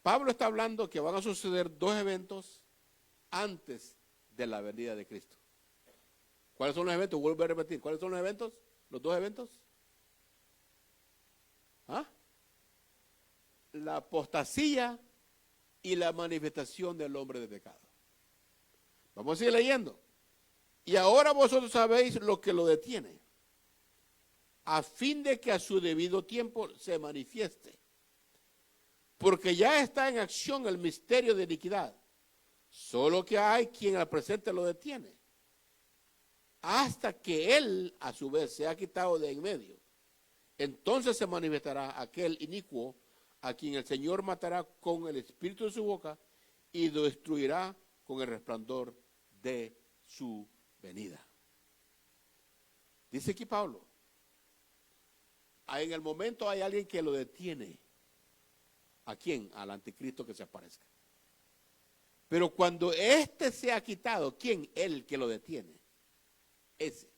Pablo está hablando que van a suceder dos eventos antes de la venida de Cristo. ¿Cuáles son los eventos? Vuelvo a repetir, ¿cuáles son los eventos? ¿Los dos eventos? ¿Ah? La apostasía y la manifestación del hombre de pecado. Vamos a seguir leyendo. Y ahora vosotros sabéis lo que lo detiene, a fin de que a su debido tiempo se manifieste. Porque ya está en acción el misterio de iniquidad, solo que hay quien al presente lo detiene, hasta que él a su vez sea quitado de en medio. Entonces se manifestará aquel inicuo a quien el Señor matará con el espíritu de su boca y destruirá con el resplandor de su venida. Dice aquí Pablo, en el momento hay alguien que lo detiene. ¿A quién? Al anticristo que se aparezca. Pero cuando éste sea quitado, ¿quién? El que lo detiene. Ese.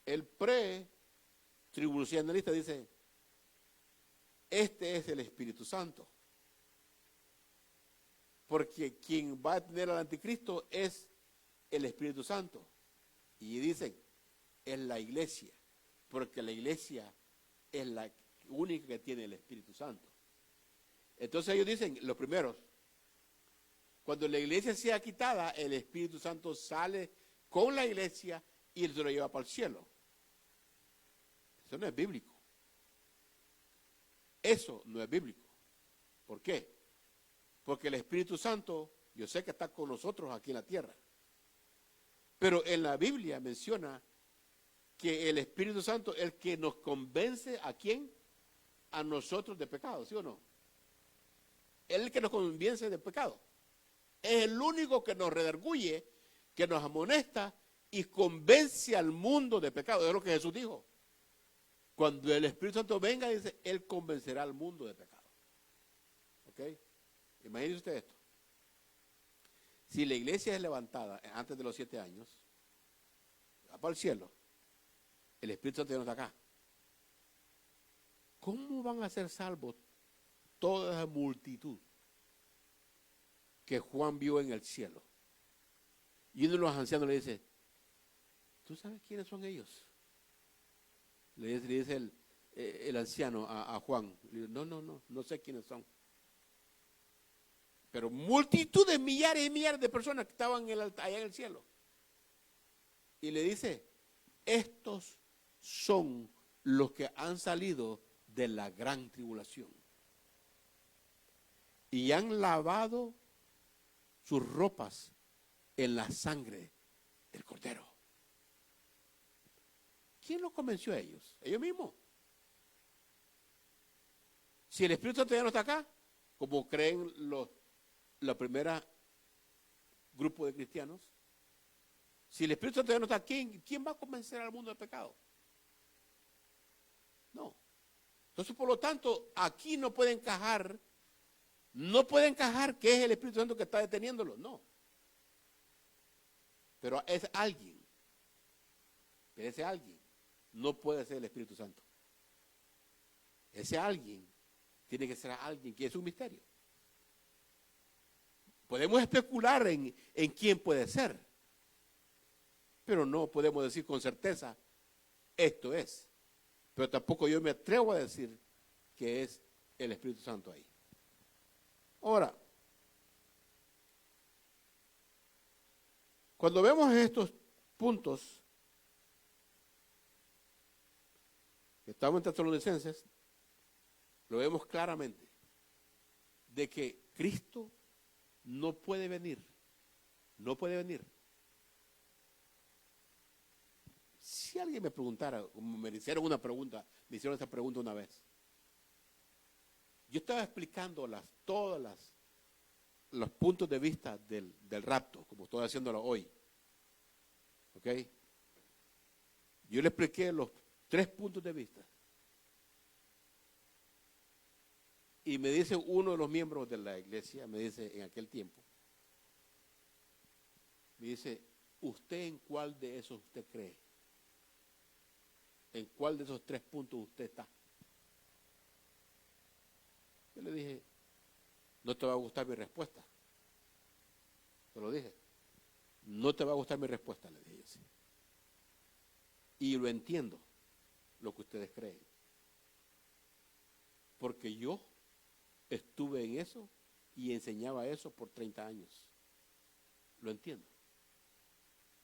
El pre-tribulacionalista dice, este es el Espíritu Santo. Porque quien va a tener al anticristo es el Espíritu Santo. Y dicen, es la iglesia. Porque la iglesia es la única que tiene el Espíritu Santo. Entonces ellos dicen, los primeros, cuando la iglesia sea quitada, el Espíritu Santo sale con la iglesia y se lo lleva para el cielo. Eso no es bíblico. Eso no es bíblico. ¿Por qué? Porque el Espíritu Santo, yo sé que está con nosotros aquí en la tierra. Pero en la Biblia menciona que el Espíritu Santo es el que nos convence a quién, a nosotros de pecado, ¿sí o no? Es el que nos convence de pecado. Es el único que nos redarguye, que nos amonesta y convence al mundo de pecado. Es lo que Jesús dijo. Cuando el Espíritu Santo venga, dice, Él convencerá al mundo de pecado. ¿Ok? Imagínese usted esto. Si la iglesia es levantada antes de los 7 años, va para el cielo, el Espíritu Santo ya no está acá. ¿Cómo van a ser salvos toda esa multitud que Juan vio en el cielo. Y uno de los ancianos le dice, ¿tú sabes quiénes son ellos? Le dice el anciano a Juan. Le dice, no sé quiénes son. Pero multitud de millares y millares de personas que estaban allá en el cielo. Y le dice, estos son los que han salido de la gran tribulación. Y han lavado sus ropas en la sangre del Cordero. ¿Quién los convenció a ellos? Ellos mismos. Si el Espíritu Santo ya no está acá, como creen la primera grupo de cristianos, si el Espíritu Santo ya no está aquí, ¿quién va a convencer al mundo del pecado? No. Entonces, por lo tanto, aquí no puede encajar que es el Espíritu Santo que está deteniéndolo, no. Pero es alguien. Pero ese alguien no puede ser el Espíritu Santo. Ese alguien tiene que ser alguien que es un misterio. Podemos especular en quién puede ser, pero no podemos decir con certeza, esto es. Pero tampoco yo me atrevo a decir que es el Espíritu Santo ahí. Ahora, cuando vemos estos puntos que estamos en Tesalonicenses, lo vemos claramente de que Cristo no puede venir. Si alguien me preguntara, como me hicieron esta pregunta una vez, yo estaba explicando todos los puntos de vista del rapto, como estoy haciéndolo hoy. ¿Ok? Yo le expliqué los 3 puntos de vista. Y me dice uno de los miembros de la iglesia, me dice en aquel tiempo, me dice, ¿usted en cuál de esos usted cree? ¿En cuál de esos 3 puntos usted está? Yo le dije, no te va a gustar mi respuesta. Te lo dije. No te va a gustar mi respuesta, le dije yo así. Y lo entiendo, lo que ustedes creen. Porque yo estuve en eso y enseñaba eso por 30 años. Lo entiendo.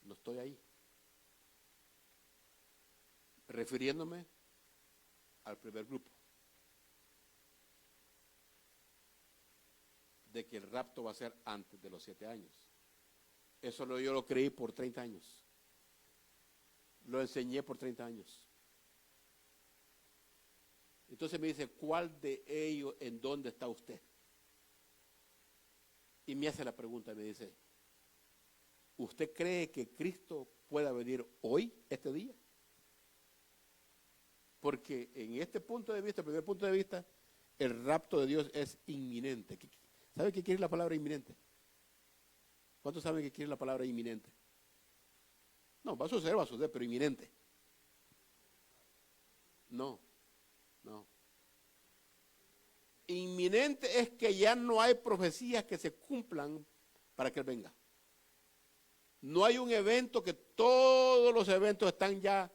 No estoy ahí. Refiriéndome al primer grupo. De que el rapto va a ser antes de los 7 años. Eso yo lo creí por 30 años. Lo enseñé por 30 años. Entonces me dice, ¿cuál de ellos, en dónde está usted? Y me hace la pregunta, me dice, ¿usted cree que Cristo pueda venir hoy, este día? Porque en este punto de vista, el primer punto de vista, el rapto de Dios es inminente. ¿Sabe qué quiere la palabra inminente? ¿Cuántos saben qué quiere la palabra inminente? No, va a suceder, pero inminente. No. Inminente es que ya no hay profecías que se cumplan para que Él venga. No hay un evento que todos los eventos están ya,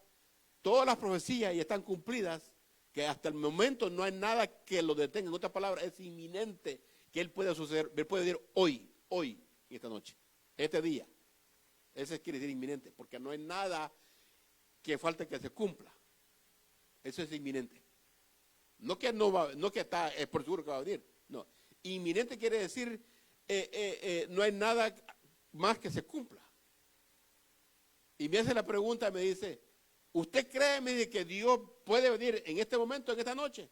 todas las profecías ya están cumplidas, que hasta el momento no hay nada que lo detenga. En otras palabras, es inminente que Él pueda suceder, Él puede decir hoy, esta noche, este día. Eso quiere decir inminente, porque no hay nada que falte que se cumpla. Eso es inminente. No que está, es por seguro que va a venir. No. Inminente quiere decir no hay nada más que se cumpla. Y me hace la pregunta, me dice, ¿usted cree, me dice, que Dios puede venir en este momento, en esta noche?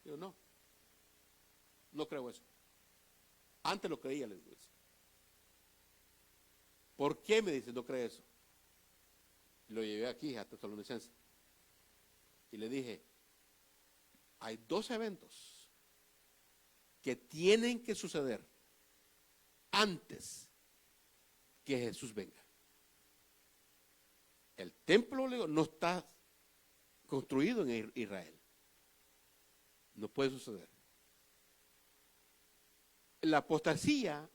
Digo, no creo eso. Antes lo creía, les digo eso. ¿Por qué, me dice, no cree eso? Lo llevé aquí a Tesalonicenses. Y le dije, hay 2 eventos que tienen que suceder antes que Jesús venga. El templo no está construido en Israel. No puede suceder. La apostasía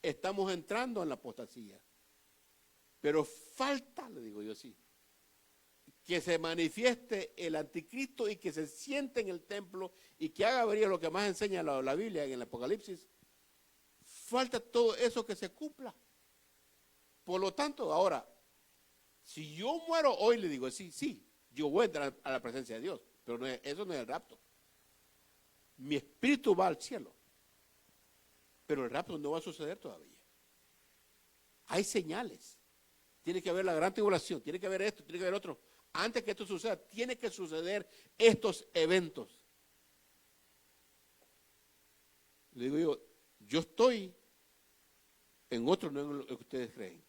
estamos entrando en la apostasía. Pero falta, le digo yo así, que se manifieste el anticristo y que se siente en el templo y que haga venir lo que más enseña la Biblia en el Apocalipsis. Falta todo eso que se cumpla. Por lo tanto, ahora, si yo muero hoy, le digo así, sí, yo voy a entrar a la presencia de Dios, pero eso no es el rapto. Mi espíritu va al cielo, pero el rapto no va a suceder todavía. Hay señales. Tiene que haber la gran tribulación, tiene que haber esto, tiene que haber otro. Antes que esto suceda, tiene que suceder estos eventos. Le digo yo estoy en otro, no en lo que ustedes creen.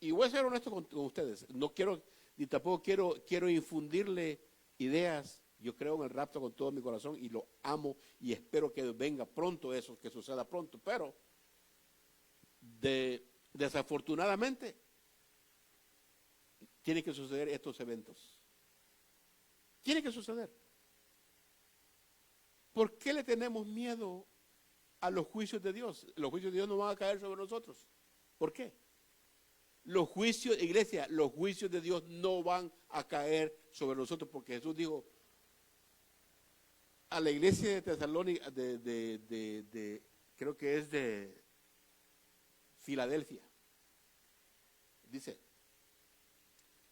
Y voy a ser honesto con ustedes. No quiero, ni tampoco quiero infundirle ideas. Yo creo en el rapto con todo mi corazón y lo amo y espero que venga pronto eso, que suceda pronto. Pero desafortunadamente tiene que suceder estos eventos. Tiene que suceder. ¿Por qué le tenemos miedo a los juicios de Dios? Los juicios de Dios no van a caer sobre nosotros. ¿Por qué? Los juicios, iglesia, los juicios de Dios no van a caer sobre nosotros porque Jesús dijo a la iglesia de Tesalónica, creo que es de Filadelfia. Dice,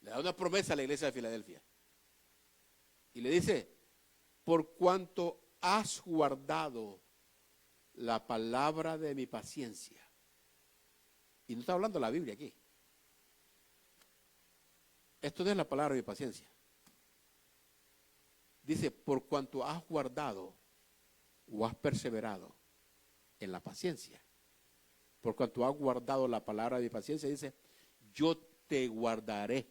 le da una promesa a la iglesia de Filadelfia. Y le dice, por cuanto has guardado la palabra de mi paciencia. Y no está hablando la Biblia aquí. Esto no es la palabra de mi paciencia. Dice, por cuanto has guardado o has perseverado en la paciencia. Por cuanto has guardado la palabra de mi paciencia, dice, yo te guardaré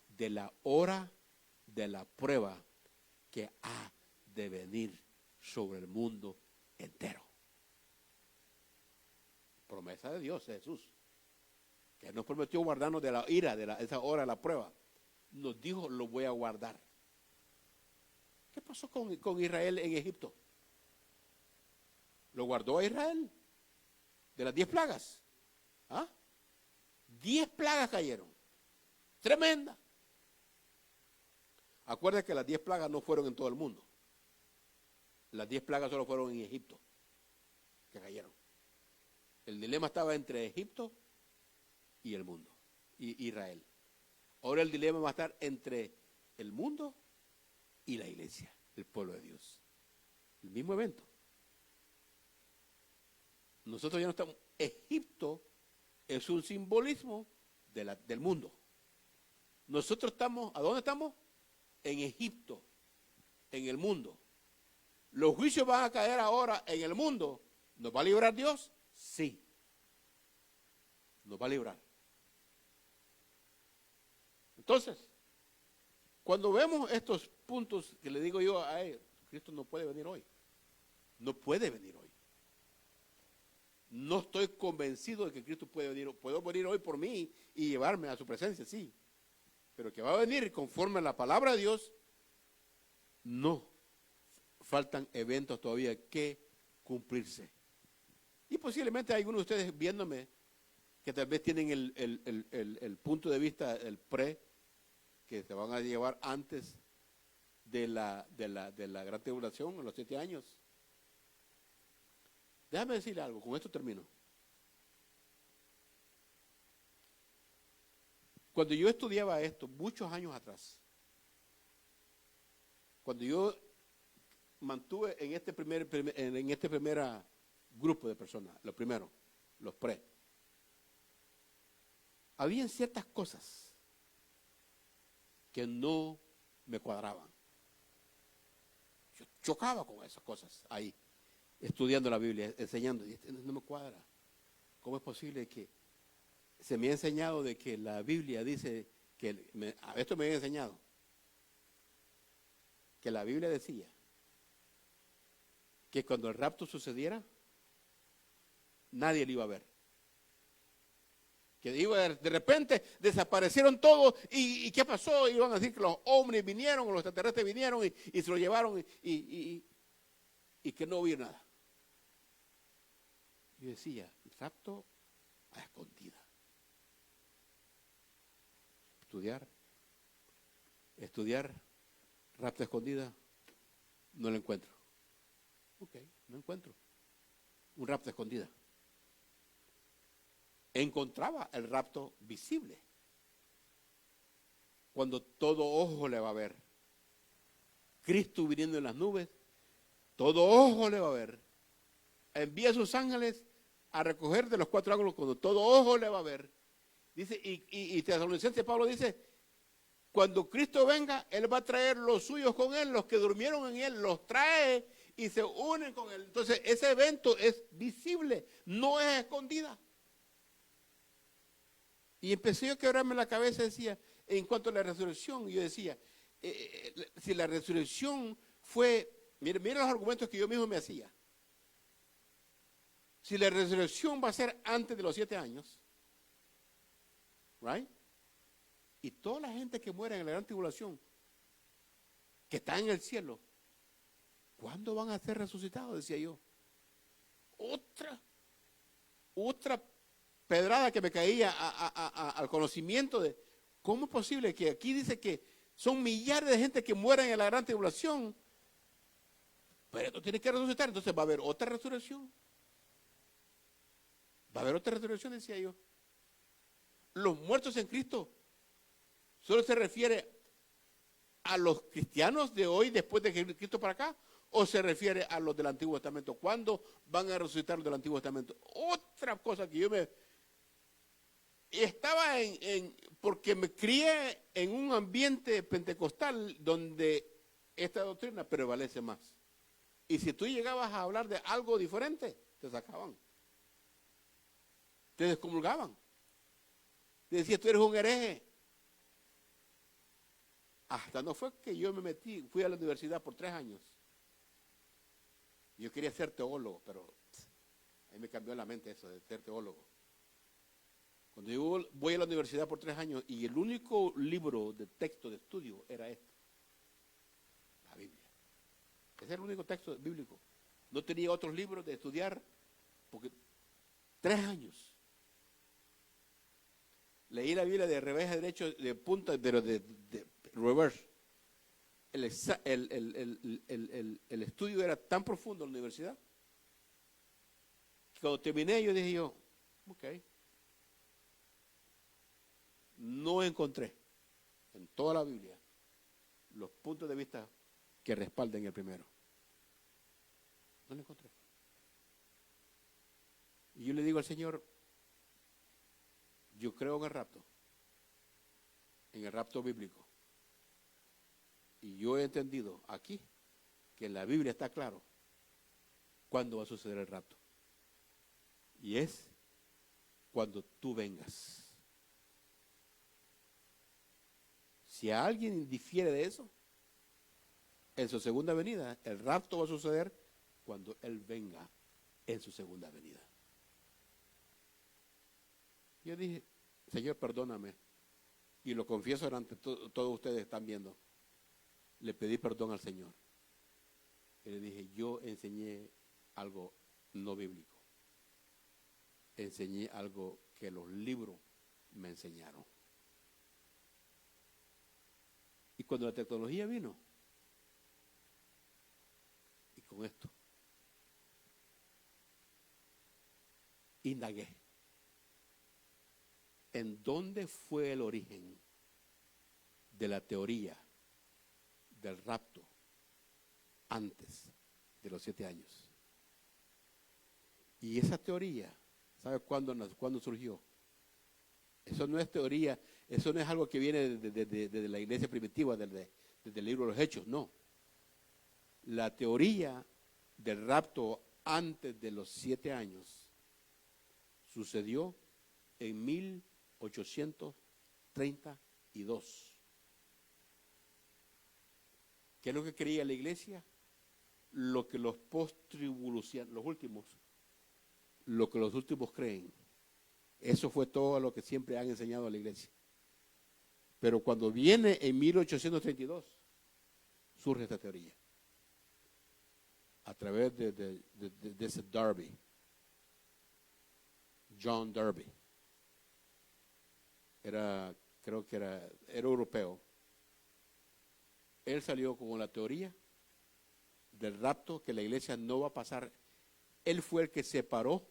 de la hora de la prueba que ha de venir sobre el mundo entero. Promesa de Dios, Jesús, que nos prometió guardarnos de la ira, de esa hora de la prueba. Nos dijo, lo voy a guardar. ¿Qué pasó con Israel en Egipto? ¿Lo guardó a Israel? De las 10 plagas. 10 plagas cayeron. Tremenda. Acuérdense que las 10 plagas no fueron en todo el mundo. Las 10 plagas solo fueron en Egipto, que cayeron. El dilema estaba entre Egipto y el mundo, y Israel. Ahora el dilema va a estar entre el mundo y la iglesia, el pueblo de Dios. El mismo evento. Nosotros ya no estamos. Egipto es un simbolismo del mundo. Nosotros estamos, ¿a dónde estamos? En Egipto, en el mundo. Los juicios van a caer ahora en el mundo. ¿Nos va a librar Dios? Sí. Nos va a librar. Entonces, cuando vemos estos puntos que le digo yo a él, Cristo no puede venir hoy. No puede venir hoy. No estoy convencido de que Cristo puede venir. Puedo venir hoy por mí y llevarme a su presencia, sí. Pero que va a venir conforme a la palabra de Dios, no. Faltan eventos todavía que cumplirse. Y posiblemente hay algunos de ustedes viéndome que tal vez tienen el punto de vista, el que se van a llevar antes de la gran tribulación, en los 7 años. Déjame decirle algo, con esto termino. Cuando yo estudiaba esto, muchos años atrás, cuando yo mantuve en este primer grupo de personas, los primeros, los habían ciertas cosas que no me cuadraban. Yo chocaba con esas cosas ahí, estudiando la Biblia, enseñando, y no me cuadra. ¿Cómo es posible que se me ha enseñado de que la Biblia dice que, esto me había enseñado, que la Biblia decía que cuando el rapto sucediera, nadie lo iba a ver? Que de repente desaparecieron todos y ¿qué pasó? Iban a decir que los ovnis vinieron, los extraterrestres vinieron y se lo llevaron y que no hubo nada. Yo decía, rapto a escondida. Estudiar, rapto a escondida, no lo encuentro. Ok, no encuentro un rapto a escondida. Encontraba el rapto visible, cuando todo ojo le va a ver. Cristo viniendo en las nubes, todo ojo le va a ver. Envía a sus ángeles a recoger de los cuatro ángulos cuando todo ojo le va a ver. Dice, y Tesalonicenses Pablo dice, cuando Cristo venga, Él va a traer los suyos con Él, los que durmieron en Él, los trae y se unen con Él. Entonces, ese evento es visible, no es escondida. Y empecé yo a quebrarme la cabeza, decía, en cuanto a la resurrección, yo decía, si la resurrección fue, mire los argumentos que yo mismo me hacía. Si la resurrección va a ser antes de los 7 años, right? Y toda la gente que muere en la gran tribulación, que está en el cielo, ¿cuándo van a ser resucitados? Decía yo. Otra pedrada que me caía al conocimiento de cómo es posible que aquí dice que son millares de gente que mueren en la gran tribulación, pero esto tiene que resucitar, entonces va a haber otra resurrección. Va a haber otra resurrección, decía yo. Los muertos en Cristo solo se refiere a los cristianos de hoy, después de Cristo para acá, o se refiere a los del Antiguo Testamento. ¿Cuándo van a resucitar los del Antiguo Testamento? Otra cosa que yo me estaba porque me crié en un ambiente pentecostal donde esta doctrina prevalece más. Y si tú llegabas a hablar de algo diferente, te sacaban. Te descomulgaban. Te decían, tú eres un hereje. Hasta no fue que yo me metí, fui a la universidad por 3 años. Yo quería ser teólogo, pero ahí me cambió la mente eso de ser teólogo. Cuando yo voy a la universidad por 3 años y el único libro de texto de estudio era este, la Biblia. Ese era el único texto bíblico. No tenía otros libros de estudiar, porque 3 años. Leí la Biblia de revés a derecho, de punta, de reverse. El estudio era tan profundo en la universidad que cuando terminé yo dije yo, ok, no encontré en toda la Biblia los puntos de vista que respalden el primero. No lo encontré. Y yo le digo al Señor, yo creo en el rapto bíblico. Y yo he entendido aquí que en la Biblia está claro cuándo va a suceder el rapto. Y es cuando tú vengas. Si alguien difiere de eso, en su segunda venida, el rapto va a suceder cuando Él venga en su segunda venida. Yo dije, Señor, perdóname. Y lo confieso delante de todos ustedes están viendo. Le pedí perdón al Señor. Y le dije, yo enseñé algo no bíblico. Enseñé algo que los libros me enseñaron. Y cuando la tecnología vino, y con esto, indagué. ¿En dónde fue el origen de la teoría del rapto antes de los 7 años? Y esa teoría, ¿sabe cuándo surgió? Eso no es teoría, eso no es algo que viene de la iglesia primitiva, desde el libro de los Hechos, no. La teoría del rapto antes de los 7 años sucedió en 1832. ¿Qué es lo que creía la iglesia? Lo que los post-tribulacianos, lo que los últimos creen. Eso fue todo lo que siempre han enseñado a la iglesia. Pero cuando viene en 1832, surge esta teoría. A través de ese Darby. John Derby. Creo que era europeo. Él salió con la teoría del rapto, que la iglesia no va a pasar. Él fue el que separó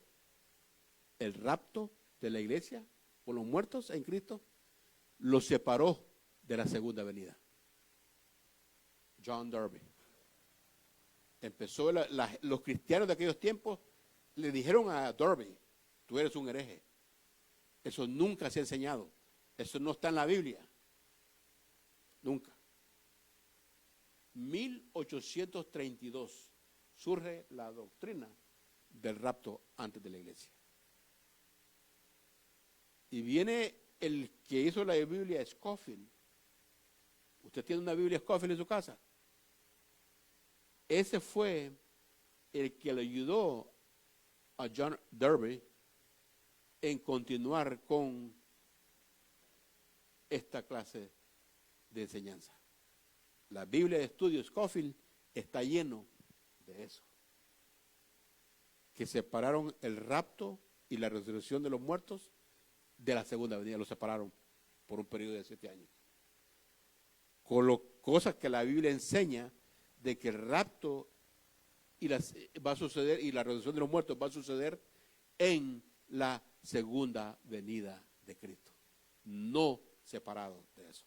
el rapto de la iglesia con los muertos en Cristo, lo separó de la segunda venida. John Derby. Empezó los cristianos de aquellos tiempos le dijeron a Derby: tú eres un hereje. Eso nunca se ha enseñado. Eso no está en la Biblia. Nunca. 1832 surge la doctrina del rapto antes de la iglesia. Y viene el que hizo la Biblia, Scofield. ¿Usted tiene una Biblia Scofield en su casa? Ese fue el que le ayudó a John Derby en continuar con esta clase de enseñanza. La Biblia de estudio Scofield está lleno de eso. Que separaron el rapto y la resurrección de los muertos de la segunda venida. Lo separaron por un periodo de 7 años. Cosas que la Biblia enseña de que el rapto va a suceder y la resurrección de los muertos va a suceder en la segunda venida de Cristo. No separado de eso.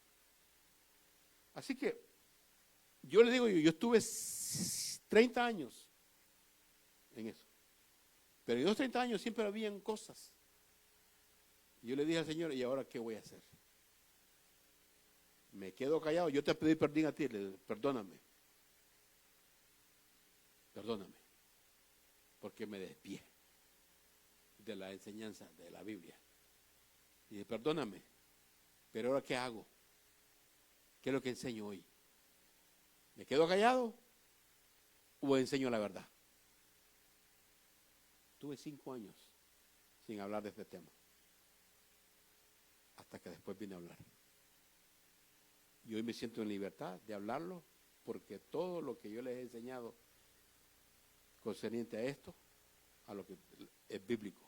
Así que yo le digo, yo estuve 30 años en eso. Pero en esos 30 años siempre habían cosas. Y yo le dije al Señor: ¿y ahora qué voy a hacer? Me quedo callado. Yo te pedí perdón a ti. Perdóname. Perdóname. Porque me desvié de la enseñanza de la Biblia. Y dije: perdóname. Pero ahora ¿qué hago? ¿Qué es lo que enseño hoy? ¿Me quedo callado o enseño la verdad? Tuve 5 años sin hablar de este tema, hasta que después vine a hablar. Y hoy me siento en libertad de hablarlo, porque todo lo que yo les he enseñado concerniente a esto, a lo que es bíblico,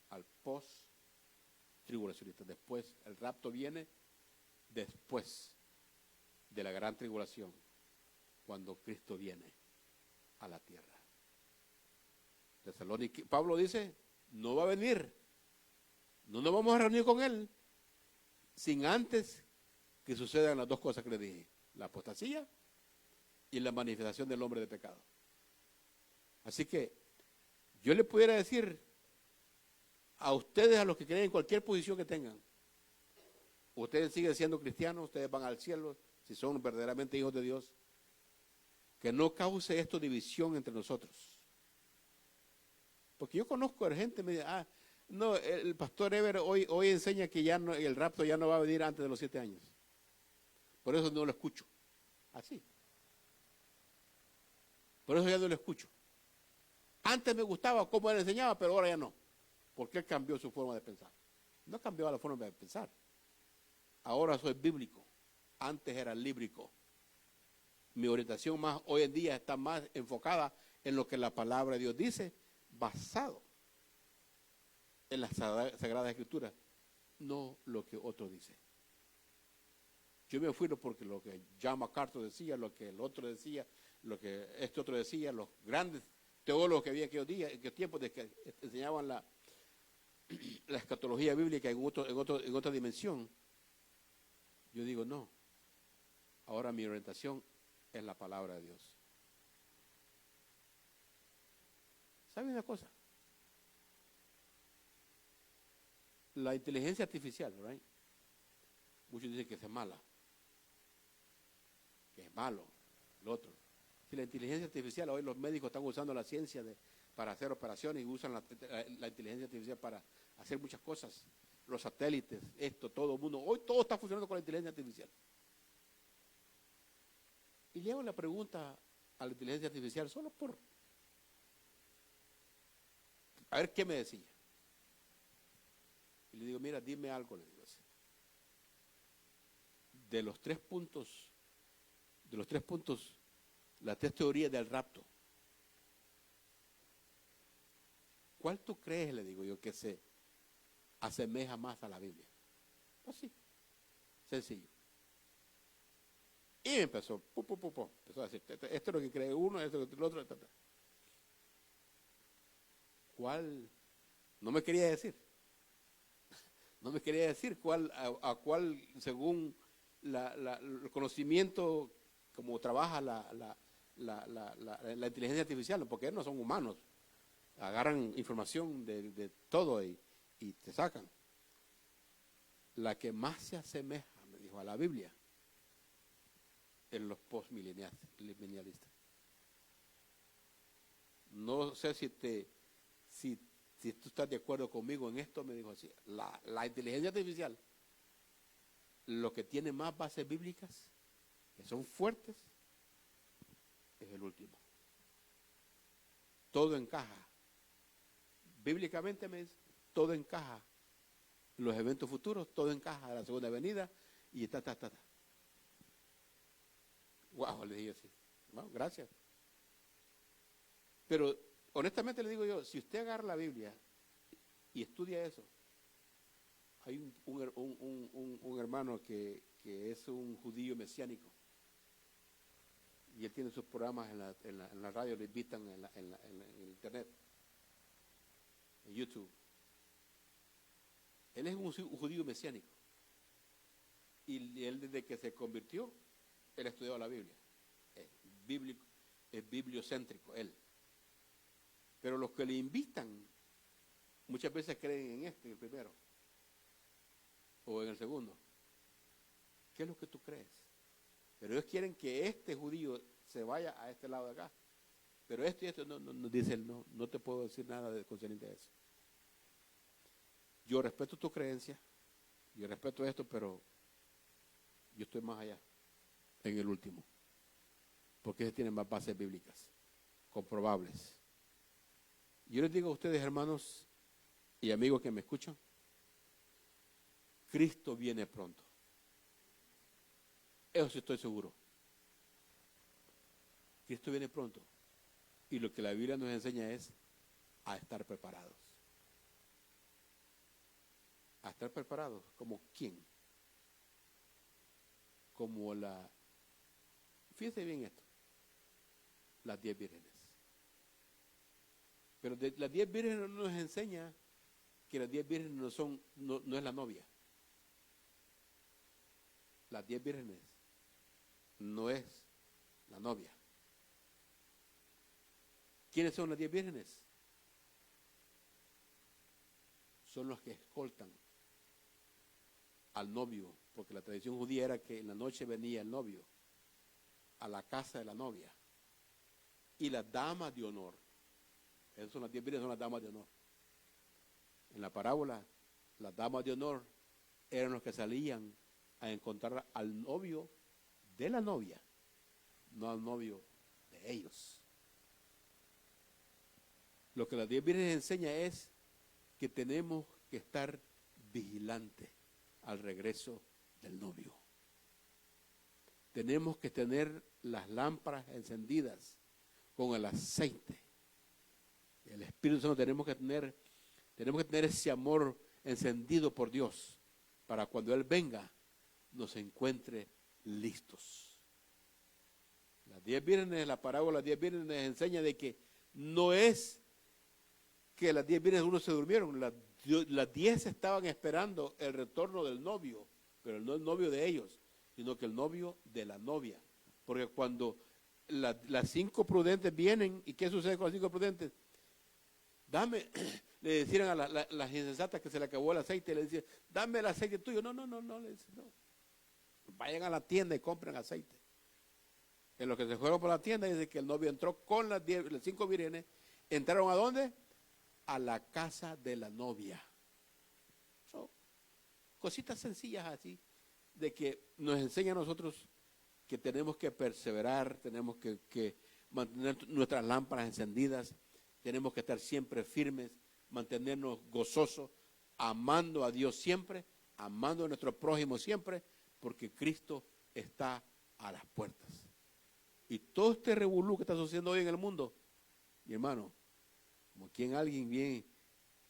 al post-tribulacionista. Después, el rapto viene después de la gran tribulación, cuando Cristo viene a la tierra. Pablo dice: no va a venir, no nos vamos a reunir con él sin antes que sucedan las dos cosas que le dije: la apostasía y la manifestación del hombre de pecado. Así que yo le pudiera decir a ustedes, a los que creen en cualquier posición que tengan, ustedes siguen siendo cristianos, ustedes van al cielo si son verdaderamente hijos de Dios, que no cause esto división entre nosotros. Porque yo conozco a gente que me dice: no, el pastor Ever hoy enseña que ya no, el rapto ya no va a venir antes de los 7 años. Por eso no lo escucho. Así. Por eso ya no lo escucho. Antes me gustaba cómo él enseñaba, pero ahora ya no. Porque él cambió su forma de pensar. No cambió la forma de pensar. Ahora soy bíblico. Antes era líbrico. Mi orientación más hoy en día está más enfocada en lo que la palabra de Dios dice, basado en las Sagradas Escrituras, no lo que otro dice. Yo me fui porque lo que John MacArthur decía, lo que el otro decía, lo que este otro decía, los grandes teólogos que había en aquellos tiempos de que enseñaban la escatología bíblica en otra dimensión. Yo digo: no, ahora mi orientación es la palabra de Dios. ¿Sabe una cosa? La inteligencia artificial, ¿right? Muchos dicen que es mala, que es malo, lo otro. Si la inteligencia artificial, hoy los médicos están usando la ciencia para hacer operaciones y usan la inteligencia artificial para hacer muchas cosas. Los satélites, todo el mundo, hoy todo está funcionando con la inteligencia artificial. Y le hago la pregunta a la inteligencia artificial solo por a ver qué me decía. Y le digo: mira, dime algo, le digo así. De los tres puntos, las 3 teorías del rapto, ¿cuál tú crees, le digo yo, que se asemeja más a la Biblia? Así, sencillo. Y empezó, empezó a decir, esto es lo que cree uno, esto es lo otro, etc. ¿Cuál? No me quería decir. No me quería decir a cuál, según el conocimiento, como trabaja la inteligencia artificial, porque ellos no son humanos. Agarran información de todo y te sacan. La que más se asemeja, me dijo, a la Biblia, en los postmilenialistas. No sé si tú estás de acuerdo conmigo en esto, me dijo así. La inteligencia artificial, lo que tiene más bases bíblicas, que son fuertes, es el último. Todo encaja. Bíblicamente me dice, todo encaja. Los eventos futuros, todo encaja a la segunda venida y Wow, le dije así. Bueno, gracias. Pero honestamente le digo yo, si usted agarra la Biblia y estudia eso, hay un hermano que es un judío mesiánico y él tiene sus programas en la radio, lo invitan en internet, en YouTube. Él es un judío mesiánico y él desde que se convirtió, él estudió la Biblia. Es bíblico, es bibliocéntrico, él. Pero los que le invitan muchas veces creen en en el primero, o en el segundo. ¿Qué es lo que tú crees? Pero ellos quieren que este judío se vaya a este lado de acá. Pero esto y esto, no dice él, no te puedo decir nada concerniente a eso. Yo respeto tu creencia, yo respeto esto, pero yo estoy más allá, en el último. Porque ellos tienen más bases bíblicas, comprobables. Yo les digo a ustedes, hermanos y amigos que me escuchan, Cristo viene pronto. Eso sí estoy seguro. Cristo viene pronto. Y lo que la Biblia nos enseña es a estar preparados. A estar preparados. ¿Como quién? Como fíjense bien esto, las 10 vírgenes. Pero las 10 vírgenes no nos enseña que las 10 vírgenes no es la novia. Las 10 vírgenes no es la novia. ¿Quiénes son las 10 vírgenes? Son los que escoltan al novio, porque la tradición judía era que en la noche venía el novio a la casa de la novia. Y las damas de honor, esas son las 10 vírgenes, son las damas de honor. En la parábola, las damas de honor eran los que salían a encontrar al novio de la novia, no al novio de ellos. Lo que las 10 vírgenes enseña es que tenemos que estar vigilantes al regreso del novio. Tenemos que tener las lámparas encendidas con el aceite. El Espíritu Santo tenemos que tener ese amor encendido por Dios para cuando Él venga nos encuentre listos. Las 10 vírgenes, la parábola de las 10 vírgenes enseña de que no es que las 10 vírgenes uno se durmieron, las 10 estaban esperando el retorno del novio, pero no el novio de ellos, sino que el novio de la novia. Porque cuando las 5 prudentes vienen, ¿y qué sucede con las 5 prudentes? Le decían a las insensatas que se le acabó el aceite, le decían, dame el aceite tuyo. No, le dicen, no. Vayan a la tienda y compren aceite. En los que se fueron por la tienda, dice que el novio entró con las 5 vírgenes. ¿Entraron a dónde? A la casa de la novia. Cositas sencillas así, de que nos enseña a nosotros que tenemos que perseverar, tenemos que mantener nuestras lámparas encendidas, tenemos que estar siempre firmes, mantenernos gozosos, amando a Dios siempre, amando a nuestro prójimo siempre, porque Cristo está a las puertas. Y todo este revolú que está sucediendo hoy en el mundo, mi hermano, como quien alguien bien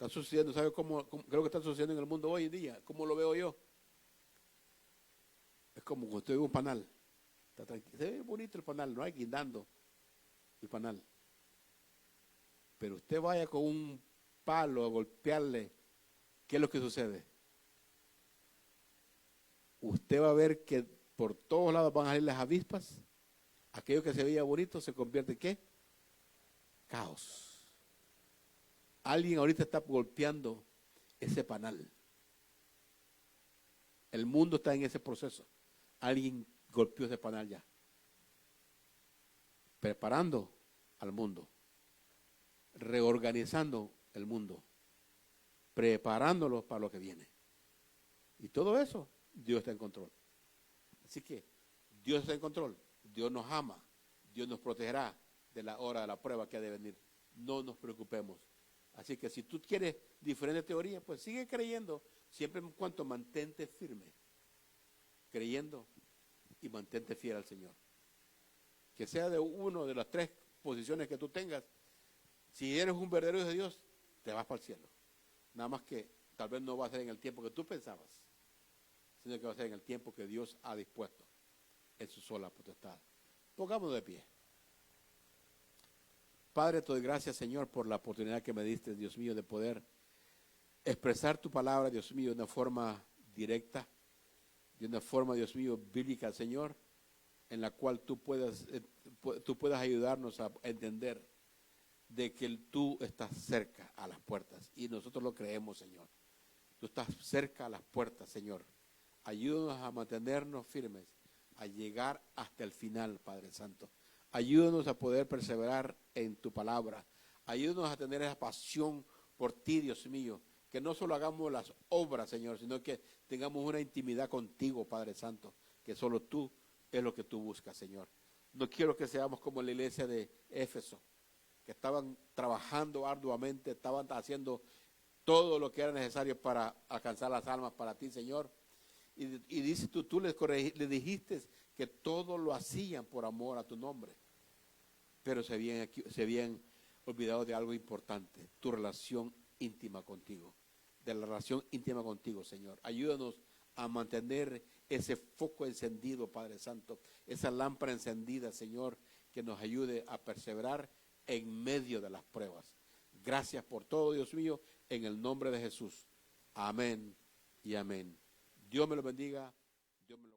Está sucediendo, ¿sabe creo que está sucediendo en el mundo hoy en día? ¿Cómo lo veo yo? Es como cuando usted ve un panal. Se ve bonito el panal, no hay guindando el panal. Pero usted vaya con un palo a golpearle, ¿qué es lo que sucede? Usted va a ver que por todos lados van a salir las avispas. Aquello que se veía bonito se convierte en ¿qué? Caos. Alguien ahorita está golpeando ese panal. El mundo está en ese proceso. Alguien golpeó ese panal ya. Preparando al mundo. Reorganizando el mundo. Preparándolo para lo que viene. Y todo eso, Dios está en control. Así que Dios está en control. Dios nos ama. Dios nos protegerá de la hora de la prueba que ha de venir. No nos preocupemos. Así que si tú quieres diferentes teorías, pues sigue creyendo, siempre en cuanto mantente firme, creyendo y mantente fiel al Señor. Que sea de uno de las tres posiciones que tú tengas, si eres un verdadero hijo de Dios, te vas para el cielo. Nada más que tal vez no va a ser en el tiempo que tú pensabas, sino que va a ser en el tiempo que Dios ha dispuesto en su sola potestad. Pongámonos de pie. Padre, te doy gracias, Señor, por la oportunidad que me diste, Dios mío, de poder expresar tu palabra, Dios mío, de una forma directa, de una forma, Dios mío, bíblica, Señor, en la cual tú puedas ayudarnos a entender de que tú estás cerca a las puertas. Y nosotros lo creemos, Señor. Tú estás cerca a las puertas, Señor. Ayúdanos a mantenernos firmes, a llegar hasta el final, Padre Santo. Ayúdanos a poder perseverar en tu palabra. Ayúdanos a tener esa pasión por ti, Dios mío. Que no solo hagamos las obras, Señor, sino que tengamos una intimidad contigo, Padre Santo. Que solo tú es lo que tú buscas, Señor. No quiero que seamos como la iglesia de Éfeso, que estaban trabajando arduamente, estaban haciendo todo lo que era necesario para alcanzar las almas para ti, Señor. Y dices tú les dijiste que todo lo hacían por amor a tu nombre. Pero se habían olvidado de algo importante, tu relación íntima contigo, de la relación íntima contigo, Señor. Ayúdanos a mantener ese foco encendido, Padre Santo, esa lámpara encendida, Señor, que nos ayude a perseverar en medio de las pruebas. Gracias por todo, Dios mío, en el nombre de Jesús. Amén y amén. Dios me lo bendiga. Dios me lo